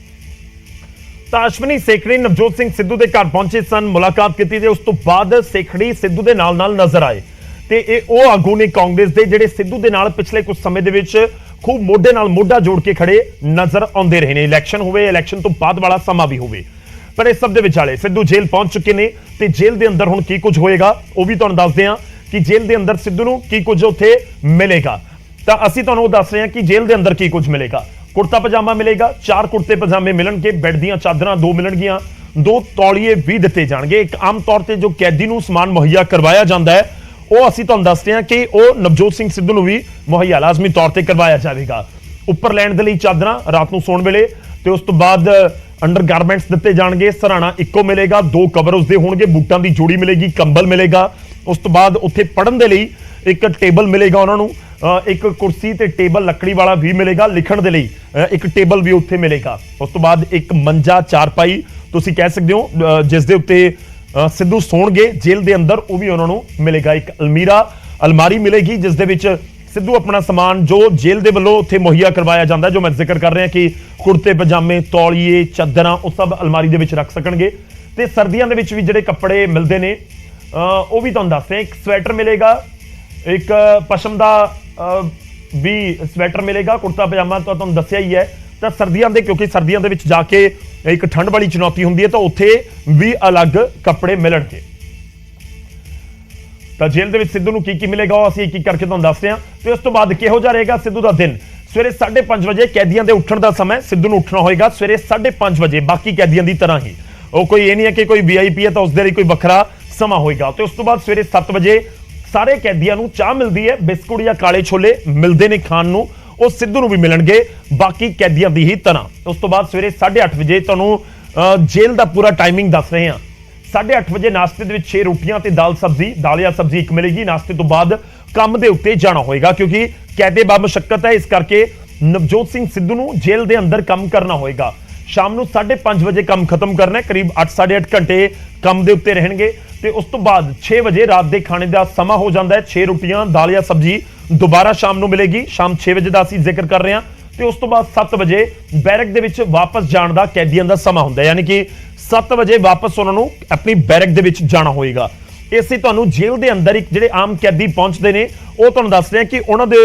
ਤਾਂ ਅਸ਼ਵਨੀ ਸੇਖੜੀ ਨਵਜੋਤ ਸਿੰਘ ਸਿੱਧੂ ਦੇ ਘਰ ਪਹੁੰਚੇ ਸਨ, ਮੁਲਾਕਾਤ ਕੀਤੀ ਤੇ ਉਸ ਤੋਂ ਬਾਅਦ ਸੇਖੜੀ ਸਿੱਧੂ ਦੇ ਨਾਲ ਨਜ਼ਰ ਆਏ ਤੇ ਇਹ ਉਹ ਆਗੂ ਨੇ ਕਾਂਗਰਸ ਦੇ ਜਿਹੜੇ ਸਿੱਧੂ ਦੇ ਨਾਲ ਪਿਛਲੇ ਕੁਝ ਸਮੇਂ ਦੇ ਵਿੱਚ ਖੂਬ ਮੋਢੇ ਨਾਲ ਮੋਢਾ ਜੋੜ ਕੇ ਖੜੇ ਨਜ਼ਰ ਆਉਂਦੇ ਰਹੇ ਨੇ। ਇਲੈਕਸ਼ਨ ਹੋਵੇ, ਇਲੈਕਸ਼ਨ ਤੋਂ ਬਾਅਦ ਵਾਲਾ ਸਮਾਂ ਵੀ ਹੋਵੇ, ਪਰ ਇਸ ਸਭ ਦੇ ਵਿਚਾਲੇ ਸਿੱਧੂ ਜੇਲ੍ਹ ਪਹੁੰਚ ਚੁੱਕੇ ਨੇ ਤੇ ਜੇਲ੍ਹ ਦੇ ਅੰਦਰ ਹੁਣ ਕੀ ਕੁਝ ਹੋਏਗਾ ਉਹ ਵੀ ਤੁਹਾਨੂੰ ਦੱਸਦੇ ਹਾਂ ਕਿ ਜੇਲ੍ਹ ਦੇ ਅੰਦਰ ਸਿੱਧੂ ਨੂੰ ਕੀ ਕੁਝ ਉੱਥੇ ਮਿਲੇਗਾ। ਤਾਂ ਅਸੀਂ ਤੁਹਾਨੂੰ ਉਹ ਦੱਸ ਰਹੇ ਹਾਂ ਕਿ ਜੇਲ੍ਹ ਦੇ ਅੰਦਰ ਕੀ ਕੁਝ ਮਿਲੇਗਾ। ਕੁੜਤਾ ਪਜਾਮਾ ਮਿਲੇਗਾ, 4 ਕੁੜਤੇ ਪਜਾਮੇ ਮਿਲਣਗੇ, ਬੈੱਡ ਦੀਆਂ ਚਾਦਰਾਂ 2 ਮਿਲਣਗੀਆਂ, 2 ਤੌਲੀਏ ਵੀ ਦਿੱਤੇ ਜਾਣਗੇ। ਇੱਕ ਆਮ ਤੌਰ ਤੇ ਜੋ ਕੈਦੀ ਨੂੰ ਸਮਾਨ ਮੁਹੱਈਆ ਕਰਵਾਇਆ ਜਾਂਦਾ ਹੈ ਉਹ ਅਸੀਂ ਤੁਹਾਨੂੰ ਦੱਸਦੇ ਹਾਂ ਕਿ ਉਹ ਨਵਜੋਤ ਸਿੰਘ ਸਿੱਧੂ ਨੂੰ ਵੀ ਮੁਹੱਈਆ ਲਾਜ਼ਮੀ ਤੌਰ ਤੇ ਕਰਵਾਇਆ ਜਾਵੇਗਾ। ਉੱਪਰ ਲੈਣ ਦੇ ਲਈ ਚਾਦਰਾਂ ਰਾਤ ਨੂੰ ਸੌਣ ਵੇਲੇ, ਤੇ ਉਸ ਤੋਂ ਬਾਅਦ ਅੰਡਰਗਾਰਮੈਂਟਸ ਦਿੱਤੇ ਜਾਣਗੇ। ਸਰਾਣਾ ਇੱਕੋ ਮਿਲੇਗਾ, 2 ਕਵਰ ਉਸਦੇ ਹੋਣਗੇ, ਬੂਟਾਂ ਦੀ ਜੋੜੀ ਮਿਲੇਗੀ, ਕੰਬਲ ਮਿਲੇਗਾ। ਉਸ ਤੋਂ ਬਾਅਦ ਉੱਥੇ ਪੜਨ ਦੇ ਲਈ ਇੱਕ ਟੇਬਲ ਮਿਲੇਗਾ ਉਹਨਾਂ ਨੂੰ, ਇੱਕ ਕੁਰਸੀ ਤੇ ਟੇਬਲ ਲੱਕੜੀ ਵਾਲਾ ਵੀ ਮਿਲੇਗਾ। ਲਿਖਣ ਦੇ ਲਈ ਇੱਕ ਟੇਬਲ ਵੀ ਉੱਥੇ ਮਿਲੇਗਾ। ਉਸ ਤੋਂ ਬਾਅਦ ਇੱਕ ਮੰਜਾ, ਚਾਰਪਾਈ ਤੁਸੀਂ ਕਹਿ ਸਕਦੇ ਹੋ ਜਿਸ ਦੇ ਉੱਤੇ ਸਿੱਧੂ ਸੌਣਗੇ ਜੇਲ੍ਹ ਦੇ ਅੰਦਰ, ਉਹ ਵੀ ਉਹਨਾਂ ਨੂੰ ਮਿਲੇਗਾ। ਇੱਕ ਅਲਮਾਰੀ ਮਿਲੇਗੀ ਜਿਸ ਦੇ ਵਿੱਚ ਸਿੱਧੂ ਆਪਣਾ ਸਮਾਨ ਜੋ ਜੇਲ੍ਹ ਦੇ ਵੱਲੋਂ ਉੱਥੇ ਮੁਹੱਈਆ ਕਰਵਾਇਆ ਜਾਂਦਾ, ਜੋ ਮੈਂ ਜ਼ਿਕਰ ਕਰ ਰਿਹਾ ਕਿ ਕੁੜਤੇ ਪਜਾਮੇ, ਤੌਲੀਏ, ਚਾਦਰਾਂ, ਉਹ ਸਭ ਅਲਮਾਰੀ ਦੇ ਵਿੱਚ ਰੱਖ ਸਕਣਗੇ। ਤੇ ਸਰਦੀਆਂ ਦੇ ਵਿੱਚ ਵੀ ਜਿਹੜੇ ਕੱਪੜੇ ਮਿਲਦੇ ਨੇ ਉਹ ਵੀ ਤੁਹਾਨੂੰ ਦੱਸਦੇ ਹਾਂ। ਇੱਕ ਸਵੈਟਰ ਮਿਲੇਗਾ, ਇੱਕ ਪਸ਼ਮ ਦਾ ਵੀ ਸਵੈਟਰ ਮਿਲੇਗਾ। ਕੁੜਤਾ ਪਜਾਮਾ ਤਾਂ ਤੁਹਾਨੂੰ ਦੱਸਿਆ ਹੀ ਹੈ। ਤਾਂ ਸਰਦੀਆਂ ਦੇ, ਕਿਉਂਕਿ ਸਰਦੀਆਂ ਦੇ ਵਿੱਚ ਜਾ ਕੇ ਇੱਕ ਠੰਡ ਵਾਲੀ ਚੁਣੌਤੀ ਹੁੰਦੀ ਹੈ, ਤਾਂ ਉੱਥੇ ਵੀ ਅਲੱਗ ਕੱਪੜੇ ਮਿਲਣਗੇ। ਤਾਂ ਜੇਲ੍ਹ ਦੇ ਵਿੱਚ ਸਿੱਧੂ ਨੂੰ ਕੀ ਮਿਲੇਗਾ ਉਹ ਅਸੀਂ ਇੱਕ ਕਰਕੇ ਤੁਹਾਨੂੰ ਦੱਸਦੇ ਹਾਂ। ਤੇ ਉਸ ਤੋਂ ਬਾਅਦ ਕਿਹੋ ਜਿਹਾ ਰਹੇਗਾ ਸਿੱਧੂ ਦਾ ਦਿਨ? ਸਵੇਰੇ 5:30 ਵਜੇ ਕੈਦੀਆਂ ਦੇ ਉੱਠਣ ਦਾ ਸਮਾਂ, ਸਿੱਧੂ ਨੂੰ ਉੱਠਣਾ ਹੋਏਗਾ ਸਵੇਰੇ 5:30 ਵਜੇ, ਬਾਕੀ ਕੈਦੀਆਂ ਦੀ ਤਰ੍ਹਾਂ ਹੀ। ਉਹ ਕੋਈ ਇਹ ਨਹੀਂ ਹੈ ਕਿ ਕੋਈ VIP ਹੈ ਤਾਂ ਉਸ ਦੇ ਲਈ ਕੋਈ ਵੱਖਰਾ ਸਮਾਂ ਹੋਏਗਾ। ਤੇ ਉਸ ਤੋਂ ਬਾਅਦ ਸਵੇਰੇ 7 ਵਜੇ ਸਾਰੇ ਕੈਦੀਆਂ ਨੂੰ ਚਾਹ ਮਿਲਦੀ ਹੈ, ਬਿਸਕੁਟ ਜਾਂ ਕਾਲੇ ਛੋਲੇ ਮਿਲਦੇ ਨੇ ਖਾਣ ਨੂੰ, ਉਹ ਸਿੱਧੂ ਨੂੰ ਵੀ ਮਿਲਣਗੇ ਬਾਕੀ ਕੈਦੀਆਂ ਦੀ ਹੀ ਤਰ੍ਹਾਂ। ਉਸ ਤੋਂ ਬਾਅਦ ਸਵੇਰੇ 8:30 ਵਜੇ ਤੁਹਾਨੂੰ ਜੇਲ੍ਹ ਦਾ ਪੂਰਾ ਟਾਈਮਿੰਗ ਦੱਸ ਰਹੇ ਹਾਂ। 8:30 ਵਜੇ ਨਾਸ਼ਤੇ ਦੇ ਵਿੱਚ 6 ਰੋਟੀਆਂ ਤੇ ਦਾਲ ਜਾਂ ਸਬਜ਼ੀ ਇੱਕ ਮਿਲੇਗੀ। ਨਾਸ਼ਤੇ ਤੋਂ ਬਾਅਦ ਕੰਮ ਦੇ ਉੱਤੇ ਜਾਣਾ ਹੋਏਗਾ, ਕਿਉਂਕਿ ਕੈਦੇ ਬਾ ਮੁਸ਼ੱਕਤ ਹੈ, ਇਸ ਕਰਕੇ ਨਵਜੋਤ ਸਿੰਘ ਸਿੱਧੂ ਨੂੰ ਜੇਲ੍ਹ ਦੇ ਅੰਦਰ ਕੰਮ ਕਰਨਾ ਹੋਏਗਾ। ਸ਼ਾਮ ਨੂੰ 5:30 ਵਜੇ ਕੰਮ ਖਤਮ ਕਰਨਾ ਹੈ, ਕਰੀਬ 8-8.5 ਘੰਟੇ ਕੰਮ ਦੇ ਉੱਤੇ ਰਹਿਣਗੇ। ਤੇ ਉਸ ਤੋਂ ਬਾਅਦ 6 ਵਜੇ ਰਾਤ ਦੇ ਖਾਣੇ ਦਾ ਸਮਾਂ ਹੋ ਜਾਂਦਾ ਹੈ। 6 ਰੋਟੀਆਂ, ਦਾਲ ਜਾਂ ਸਬਜ਼ੀ ਦੁਬਾਰਾ ਸ਼ਾਮ ਨੂੰ ਮਿਲੇਗੀ। ਸ਼ਾਮ 6 ਵਜੇ ਦਾ ਅਸੀਂ ਜ਼ਿਕਰ ਕਰ ਰਹੇ ਹਾਂ। ਤੇ ਉਸ ਤੋਂ ਬਾਅਦ 7 ਵਜੇ ਬੈਰਕ ਦੇ ਵਿੱਚ ਵਾਪਸ ਜਾਣ ਦਾ ਕੈਦੀਆਂ ਦਾ ਸਮਾਂ ਹੁੰਦਾ ਹੈ, ਯਾਨੀ ਕਿ 7 ਵਜੇ ਵਾਪਸ ਉਹਨਾਂ ਨੂੰ ਆਪਣੀ ਬੈਰਕ ਦੇ ਵਿੱਚ ਜਾਣਾ ਹੋਏਗਾ। ਇਸੇ ਤੁਹਾਨੂੰ ਜੇਲ੍ਹ ਦੇ ਅੰਦਰ ਇੱਕ ਜਿਹੜੇ ਆਮ ਕੈਦੀ ਪਹੁੰਚਦੇ ਨੇ ਉਹ ਤੁਹਾਨੂੰ ਦੱਸਦੇ ਹਾਂ ਕਿ ਉਹਨਾਂ ਦੇ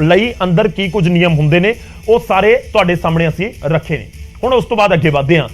ਲਈ ਅੰਦਰ ਕੀ ਕੁਝ ਨਿਯਮ ਹੁੰਦੇ ਨੇ, ਉਹ ਸਾਰੇ ਤੁਹਾਡੇ ਸਾਹਮਣੇ ਅਸੀਂ ਰੱਖੇ ਨੇ। ਹੁਣ ਉਸ ਤੋਂ ਬਾਅਦ ਅੱਗੇ ਵਧਦੇ ਹਾਂ।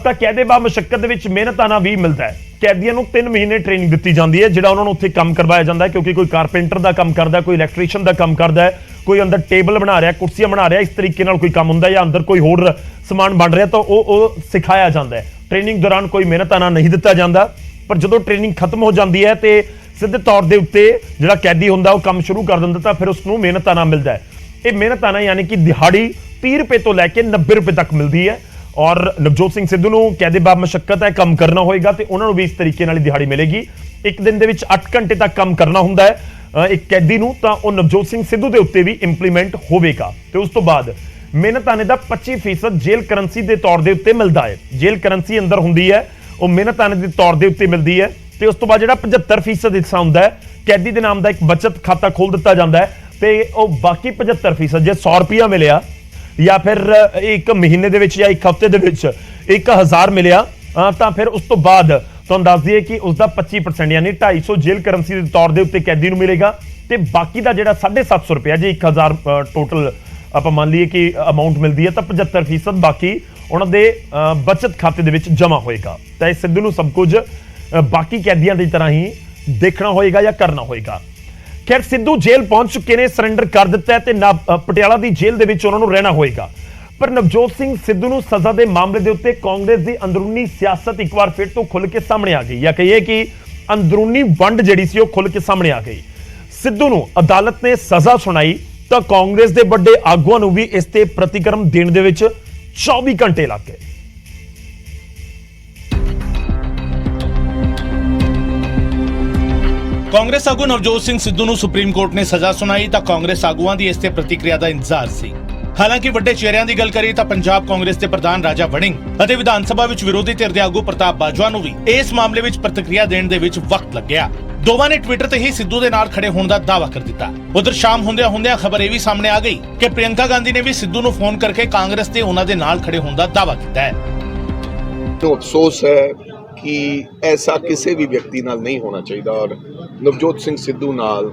ਤਾਂ ਕੈਦੇ ਬਾ ਮੁਸ਼ੱਕਤ ਦੇ ਵਿੱਚ ਮਿਹਨਤਾਨਾ ਵੀ ਮਿਲਦਾ ਹੈ। ਕੈਦੀਆਂ ਨੂੰ 3 ਮਹੀਨੇ ਟ੍ਰੇਨਿੰਗ ਦਿੱਤੀ ਜਾਂਦੀ ਹੈ, ਜਿਹੜਾ ਉਹਨਾਂ ਨੂੰ ਉੱਥੇ ਕੰਮ ਕਰਵਾਇਆ ਜਾਂਦਾ ਹੈ, ਕਿਉਂਕਿ ਕੋਈ ਕਾਰਪੈਂਟਰ ਦਾ ਕੰਮ ਕਰਦਾ, ਕੋਈ ਇਲੈਕਟ੍ਰੀਸ਼ੀਅਨ ਦਾ ਕੰਮ ਕਰਦਾ ਹੈ, ਕੋਈ ਅੰਦਰ ਟੇਬਲ ਬਣਾ ਰਿਹਾ, ਕੁਰਸੀਆਂ ਬਣਾ ਰਿਹਾ, ਇਸ ਤਰੀਕੇ ਨਾਲ ਕੋਈ ਕੰਮ ਹੁੰਦਾ, ਜਾਂ ਅੰਦਰ ਕੋਈ ਹੋਰ ਸਮਾਨ ਬਣ ਰਿਹਾ, ਤਾਂ ਉਹ ਸਿਖਾਇਆ ਜਾਂਦਾ ਹੈ। ਟ੍ਰੇਨਿੰਗ ਦੌਰਾਨ ਕੋਈ ਮਿਹਨਤਾਨਾ ਨਹੀਂ ਦਿੱਤਾ ਜਾਂਦਾ, ਪਰ ਜਦੋਂ ਟ੍ਰੇਨਿੰਗ ਖਤਮ ਹੋ ਜਾਂਦੀ ਹੈ ਤੇ ਸਿੱਧੇ ਤੌਰ ਦੇ ਉੱਤੇ ਜਿਹੜਾ ਕੈਦੀ ਹੁੰਦਾ ਉਹ ਕੰਮ ਸ਼ੁਰੂ ਕਰ ਦਿੰਦਾ, ਤਾਂ ਫਿਰ ਉਸ ਨੂੰ ਮਿਹਨਤਾਨਾ ਮਿਲਦਾ ਹੈ। ਇਹ ਮਿਹਨਤਾਨਾ ਯਾਨੀ ਕਿ ਦਿਹਾੜੀ 30 ਰੁਪਏ ਤੋਂ ਲੈ ਕੇ 90 ਰੁਪਏ ਤੱਕ ਮਿਲਦੀ ਹੈ। ਔਰ ਨਵਜੋਤ ਸਿੰਘ ਸਿੱਧੂ ਨੂੰ ਕੈਦੇ ਬਾਬ ਮੁਸ਼ੱਕਤ ਹੈ, ਕੰਮ ਕਰਨਾ ਹੋਏਗਾ ਤੇ ਉਹਨਾਂ ਨੂੰ ਵੀ ਇਸ ਤਰੀਕੇ ਨਾਲ ਦਿਹਾੜੀ ਮਿਲੇਗੀ। ਇੱਕ ਦਿਨ ਦੇ ਵਿੱਚ 8 ਘੰਟੇ ਤੱਕ ਕੰਮ ਕਰਨਾ ਹੁੰਦਾ ਹੈ ਇੱਕ ਕੈਦੀ ਨੂੰ, ਤਾਂ ਉਹ ਨਵਜੋਤ ਸਿੰਘ ਸਿੱਧੂ ਦੇ ਉੱਤੇ ਵੀ ਇੰਪਲੀਮੈਂਟ ਹੋਵੇਗਾ। ਤੇ ਉਸ ਤੋਂ ਬਾਅਦ ਮਿਹਨਤਾਨੇ ਦਾ 25% ਜੇਲ੍ਹ ਕਰੰਸੀ ਦੇ ਤੌਰ ਦੇ ਉੱਤੇ ਮਿਲਦਾ ਹੈ। ਜੇਲ੍ਹ ਕਰੰਸੀ ਅੰਦਰ ਹੁੰਦੀ ਹੈ, ਉਹ ਮਿਹਨਤਾਨੇ ਦੇ ਤੌਰ ਦੇ ਉੱਤੇ ਮਿਲਦੀ ਹੈ। ਤੇ ਉਸ ਤੋਂ ਬਾਅਦ ਜਿਹੜਾ 75% ਹਿੱਸਾ ਹੁੰਦਾ ਹੈ, ਕੈਦੀ ਦੇ ਨਾਮ ਦਾ ਇੱਕ ਬਚਤ ਖਾਤਾ ਖੋਲ ਦਿੱਤਾ ਜਾਂਦਾ ਹੈ, ਤੇ ਉਹ ਬਾਕੀ 75% ਜੇ 100 ਰੁਪਇਆ ਮਿਲਿਆ ਜਾਂ ਫਿਰ ਇੱਕ ਮਹੀਨੇ ਦੇ ਵਿੱਚ ਜਾਂ ਇੱਕ ਹਫ਼ਤੇ ਦੇ ਵਿੱਚ 1000 ਮਿਲਿਆ, ਤਾਂ ਫਿਰ ਉਸ ਤੋਂ ਬਾਅਦ ਤੁਹਾਨੂੰ ਦੱਸ ਦਈਏ ਕਿ ਉਸ ਦਾ 25% ਯਾਨੀ 250 ਜੇਲ੍ਹ ਕਰੰਸੀ ਦੇ ਤੌਰ ਦੇ ਉੱਤੇ ਕੈਦੀ ਨੂੰ ਮਿਲੇਗਾ ਤੇ ਬਾਕੀ ਦਾ ਜਿਹੜਾ 750 ਰੁਪਇਆ ਜੇ 1000 ਟੋਟਲ ਆਪਾਂ ਮੰਨ ਲਈਏ ਕਿ ਅਮਾਉਂਟ ਮਿਲਦੀ ਹੈ ਤਾਂ 75% ਬਾਕੀ ਉਹਨਾਂ ਦੇ ਬਚਤ ਖਾਤੇ ਦੇ ਵਿੱਚ ਜਮ੍ਹਾਂ ਹੋਏਗਾ। ਤਾਂ ਇਹ ਸਿੱਧੂ ਨੂੰ ਸਭ ਕੁਝ ਬਾਕੀ ਕੈਦੀਆਂ ਦੀ ਤਰ੍ਹਾਂ ਹੀ ਦੇਖਣਾ ਹੋਏਗਾ ਜਾਂ ਕਰਨਾ ਹੋਏਗਾ। ਖੈਰ ਸਿੱਧੂ ਜੇਲ੍ਹ ਪਹੁੰਚ ਚੁੱਕੇ ਨੇ, ਸਰੈਂਡਰ ਕਰ ਦਿੱਤਾ ਹੈ ਤੇ ਪਟਿਆਲਾ ਦੀ ਜੇਲ੍ਹ ਦੇ ਵਿੱਚ ਉਹਨਾਂ ਨੂੰ ਰਹਿਣਾ ਹੋਏਗਾ। ਪਰ ਨਵਜੋਤ ਸਿੰਘ ਸਿੱਧੂ ਨੂੰ ਸਜ਼ਾ ਦੇ ਮਾਮਲੇ ਦੇ ਉੱਤੇ ਕਾਂਗਰਸ ਦੀ ਅੰਦਰੂਨੀ ਸਿਆਸਤ ਇੱਕ ਵਾਰ ਫਿਰ ਤੋਂ ਖੁੱਲ ਕੇ ਸਾਹਮਣੇ ਆ ਗਈ, ਜਾਂ ਕਹੀਏ ਕਿ ਅੰਦਰੂਨੀ ਵੰਡ ਜਿਹੜੀ ਸੀ ਉਹ ਖੁੱਲ ਕੇ ਸਾਹਮਣੇ ਆ ਗਈ। ਸਿੱਧੂ ਨੂੰ ਅਦਾਲਤ ਨੇ ਸਜ਼ਾ ਸੁਣਾਈ ਤਾਂ ਕਾਂਗਰਸ ਦੇ ਵੱਡੇ ਆਗੂਆਂ ਨੂੰ ਵੀ ਇਸ ਤੇ ਪ੍ਰਤੀਕਰਮ ਦੇਣ ਦੇ ਵਿੱਚ 24 ਘੰਟੇ ਲੱਗ ਗਏ। ਕਾਂਗਰਸ ਆਗੂ ਨਵਜੋਤ ਸਿੰਘ ਸਿੱਧੂ ਨੂੰ ਸੁਪਰੀਮ ਕੋਰਟ ਨੇ ਸਜ਼ਾ ਸੁਣਾਈ ਤਾਂ ਕਾਂਗਰਸ ਆਗੂਆਂ ਦੀ ਇਸ ਤੇ ਪ੍ਰਤੀਕਿਰਿਆ ਦਾ ਇੰਤਜ਼ਾਰ ਸੀ। ਹਾਲਾਂਕਿ ਵੱਡੇ ਚਿਹਰਿਆਂ ਦੀ ਗੱਲ ਕਰੀ ਤਾਂ ਪੰਜਾਬ ਕਾਂਗਰਸ ਦੇ ਪ੍ਰਧਾਨ ਰਾਜਾ ਵੜਿੰਗ ਅਤੇ ਵਿਧਾਨ ਸਭਾ ਵਿੱਚ ਵਿਰੋਧੀ ਧਿਰ ਦੇ ਆਗੂ ਪ੍ਰਤਾਪ ਬਾਜਵਾ ਨੂੰ ਵੀ ਇਸ ਮਾਮਲੇ ਵਿੱਚ ਪ੍ਰਤੀਕਿਰਿਆ ਦੇਣ ਦੇ ਵਿੱਚ ਵਕਤ ਲੱਗਿਆ। ਦੋਵਾਂ ਨੇ ਟਵਿੱਟਰ ਤੇ ਹੀ ਸਿੱਧੂ ਦੇ ਨਾਲ ਖੜੇ ਹੋਣ ਦਾ ਦਾਅਵਾ ਕਰ ਦਿੱਤਾ। ਉਧਰ ਸ਼ਾਮ ਹੁੰਦਿਆਂ ਖਬਰ ਇਹ ਵੀ ਸਾਹਮਣੇ ਆ ਗਈ ਕਿ ਪ੍ਰਿਯੰਕਾ ਗਾਂਧੀ ਨੇ ਵੀ ਸਿੱਧੂ ਨੂੰ ਫੋਨ ਕਰਕੇ ਕਾਂਗਰਸ ਤੇ ਉਹਨਾਂ ਦੇ ਨਾਲ ਖੜੇ ਹੋਣ ਦਾ ਦਾਅਵਾ ਕੀਤਾ ਹੈ। तो अफसोस है कि ऐसा किसी भी व्यक्ति नाल नहीं होना चाहिए और नवजोत सिंह सिद्धू नाल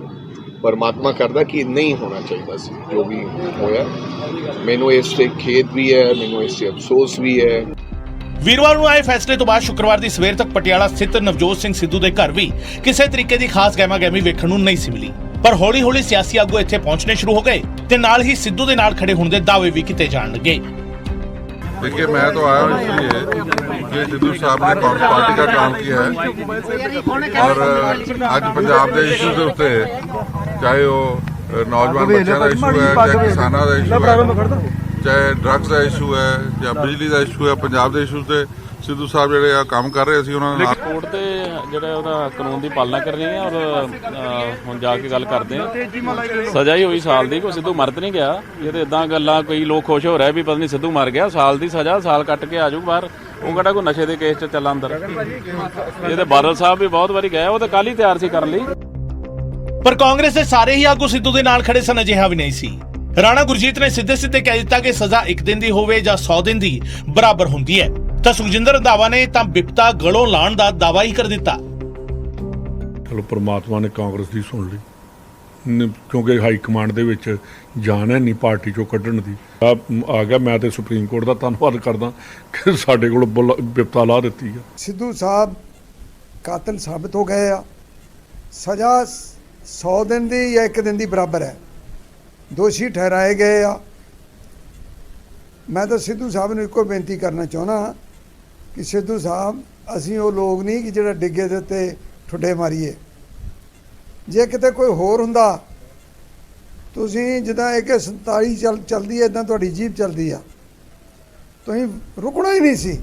परमात्मा करदा कि नहीं होना चाहिए सी जो भी होया। मैनू इस ते खेद भी है, मैनू इस ते अफसोस भी है। ਵੀਰਵਾਰ ਨੂੰ ਆਏ ਫੈਸਲੇ ਤੋਂ ਬਾਅਦ ਸ਼ੁੱਕਰਵਾਰ ਦੀ ਸਵੇਰ ਤੱਕ ਪਟਿਆਲਾ ਸਥਿਤ ਨਵਜੋਤ ਸਿੰਘ ਸਿੱਧੂ ਦੇ ਘਰ ਵੀ ਕਿਸੇ ਤਰੀਕੇ ਦੀ ਖਾਸ ਗਹਿਮਾ-ਗਹਿਮੀ ਵੇਖਣ ਨੂੰ ਨਹੀਂ ਸੀ ਮਿਲੀ। ਪਰ ਹੌਲੀ-ਹੌਲੀ ਸਿਆਸੀ ਆਗੂ ਇੱਥੇ ਪਹੁੰਚਣੇ ਸ਼ੁਰੂ ਹੋ ਗਏ ਤੇ ਨਾਲ ਹੀ ਸਿੱਧੂ ਦੇ ਨਾਲ ਖੜੇ ਹੋਣ ਦੇ ਦਾਅਵੇ ਵੀ ਕੀਤੇ ਜਾਣ ਲੱਗੇ। देखिए मैं तो आया हूँ इसलिए कि सिद्धू साहब ने कांग्रेस पार्टी का काम किया है और आज पंजाब के इशू के उत्ते चाहे वो नौजवान बच्चों का इशू है, चाहे किसानों का इशू है, चाहे ड्रग्स का इशू है या बिजली का इशू है, पंजाब के इशू से सिद्धू साहब ਜਿਹੜੇ ਆ ਕੰਮ ਕਰ ਰਹੇ ਸੀ ਉਹਨਾਂ ਨੇ ਕੋਰਟ ਤੇ ਜਿਹੜਾ ਉਹਦਾ ਕਾਨੂੰਨ ਦੀ ਪਾਲਣਾ ਕਰਨੀ ਹੈ ਔਰ ਹੁਣ ਜਾ ਕੇ ਗੱਲ ਕਰਦੇ ਆ। ਸਜ਼ਾ ਹੀ ਹੋਈ ਸਾਲ ਦੀ, ਕੋਈ ਸਿੱਧੂ ਮਰ ਨਹੀਂ ਗਿਆ। ਇਹ ਤੇ ਇਦਾਂ ਗੱਲਾਂ ਕਈ ਲੋਕ ਖੁਸ਼ ਹੋ ਰਹੇ ਵੀ ਪਤਾ ਨਹੀਂ ਸਿੱਧੂ ਮਰ ਗਿਆ, ਸਾਲ ਦੀ ਸਜ਼ਾ, ਸਾਲ ਕੱਟ ਕੇ ਆ ਜਾਊ ਬਾਹਰ। ਉਹ ਕਿਹੜਾ ਕੋਈ ਨਸ਼ੇ ਦੇ ਕੇਸ 'ਚ ਚੱਲਾ ਅੰਦਰ। ਇਹ ਤੇ ਬਾਦਲ ਸਾਹਿਬ ਵੀ ਬਹੁਤ ਵਾਰੀ ਗਏ, ਉਹ ਤਾਂ ਕੱਲ ਹੀ ਤਿਆਰ ਸੀ ਕਰਨ ਲਈ। ਪਰ ਕਾਂਗਰਸ ਦੇ ਸਾਰੇ ਹੀ ਆਗੂ ਸਿੱਧੂ ਦੇ ਨਾਲ ਖੜੇ ਸਨ, ਅਜਿਹਾ ਵੀ ਨਹੀਂ ਸੀ। ਰਾਣਾ ਗੁਰਜੀਤ ਨੇ ਸਿੱਧੇ ਕਹਿ ਦਿੱਤਾ ਕਿ ਸਜ਼ਾ 1 ਦਿਨ ਦੀ ਹੋਵੇ ਜਾਂ 100 ਦਿਨ ਦੀ ਬਰਾਬਰ ਹੁੰਦੀ ਹੈ। ਤਾਂ ਸੁਖਜਿੰਦਰ ਰੰਧਾਵਾ ਨੇ ਤਾਂ ਬਿਪਤਾ ਗਲੋਂ ਲਾਣ ਦਾ ਦਾਅਵਾ ਹੀ ਕਰ ਦਿੱਤਾ। ਚਲੋ ਪਰਮਾਤਮਾ ਨੇ ਕਾਂਗਰਸ ਦੀ ਸੁਣ ਲਈ, ਕਿਉਂਕਿ ਹਾਈ ਕਮਾਂਡ ਦੇ ਵਿੱਚ ਜਾਨ ਹੈ ਨਹੀਂ ਪਾਰਟੀ ਚੋਂ ਕੱਢਣ ਦੀ। ਆ ਗਿਆ, ਮੈਂ ਤੇ ਸੁਪਰੀਮ ਕੋਰਟ ਦਾ ਧੰਨਵਾਦ ਕਰਦਾ ਕਿ ਸਾਡੇ ਕੋਲ ਬਿਪਤਾ ਲਾ ਦਿੱਤੀ ਹੈ। ਸਿੱਧੂ ਸਾਹਿਬ ਕਾਤਲ ਸਾਬਤ ਹੋ ਗਏ ਆ। ਸਜ਼ਾ 100 ਦਿਨ ਦੀ ਜਾਂ 1 ਦਿਨ ਦੀ ਬਰਾਬਰ ਹੈ। ਦੋਸ਼ੀ ਠਹਿਰਾਏ ਗਏ ਆ। ਮੈਂ ਤਾਂ ਸਿੱਧੂ ਸਾਹਿਬ ਨੂੰ ਇੱਕੋ ਬੇਨਤੀ ਕਰਨਾ ਚਾਹੁੰਦਾ ਕਿ ਸਿੱਧੂ ਸਾਹਿਬ, ਅਸੀਂ ਉਹ ਲੋਕ ਨਹੀਂ ਕਿ ਜਿਹੜਾ ਡਿੱਗੇ ਦੇ ਉੱਤੇ ਠੁੱਡੇ ਮਾਰੀਏ। ਜੇ ਕਿਤੇ ਕੋਈ ਹੋਰ ਹੁੰਦਾ, ਤੁਸੀਂ ਜਿੱਦਾਂ 147 ਚੱਲਦੀ ਹੈ ਇੱਦਾਂ ਤੁਹਾਡੀ ਜੀਭ ਚੱਲਦੀ ਆ, ਤੁਸੀਂ ਰੁਕਣਾ ਹੀ ਨਹੀਂ ਸੀ।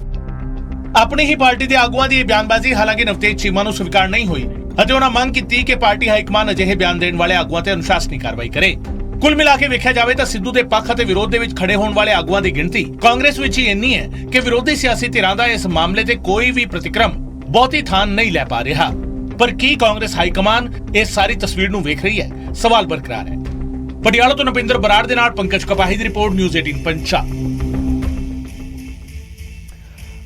ਆਪਣੀ ਹੀ ਪਾਰਟੀ ਦੇ ਆਗੂਆਂ ਦੀ ਇਹ ਬਿਆਨਬਾਜ਼ੀ ਹਾਲਾਂਕਿ ਨਵਤੇਜ ਚੀਮਾ ਨੂੰ ਸਵੀਕਾਰ ਨਹੀਂ ਹੋਈ ਅਤੇ ਉਹਨਾਂ ਮੰਗ ਕੀਤੀ ਕਿ ਪਾਰਟੀ ਹਾਈਕਮਾਨ ਅਜਿਹੇ ਬਿਆਨ ਦੇਣ ਵਾਲੇ ਆਗੂਆਂ ਤੇ ਅਨੁਸ਼ਾਸਨੀ ਕਾਰਵਾਈ ਕਰੇ। ਕੁੱਲ ਮਿਲਾ ਕੇ ਵੇਖਿਆ ਜਾਵੇ ਤਾਂ ਸਿੱਧੂ ਦੇ ਪੱਖ ਅਤੇ ਵਿਰੋਧ ਦੇ ਵਿੱਚ ਖੜੇ ਹੋਣ ਵਾਲੇ ਆਗੂਆਂ ਦੀ ਗਿਣਤੀ ਕਾਂਗਰਸ ਵਿੱਚ ਹੀ ਇੰਨੀ ਹੈ ਕਿ ਵਿਰੋਧੀ ਸਿਆਸੀ ਧਿਰਾਂ ਦਾ ਇਸ ਮਾਮਲੇ ਤੇ ਕੋਈ ਵੀ ਪ੍ਰਤੀਕਰਮ ਬਹੁਤੀ ਥਾਂ ਨਹੀਂ ਲੈ ਪਾ ਰਿਹਾ। ਪਰ ਕੀ ਕਾਂਗਰਸ ਹਾਈਕਮਾਨ ਇਸ ਸਾਰੀ ਤਸਵੀਰ ਨੂੰ ਵੇਖ ਰਹੀ ਹੈ? ਸਵਾਲ ਬਰਕਰਾਰ ਹੈ। ਪਟਿਆਲਾ ਤੋਂ ਨਪਿੰਦਰ ਬਰਾੜ ਦੇ ਨਾਲ ਪੰਕਜ ਕਪਾਹੀ ਦੀ ਰਿਪੋਰਟ, ਨਿਊਜ਼ 18 ਪੰਜਾਬ।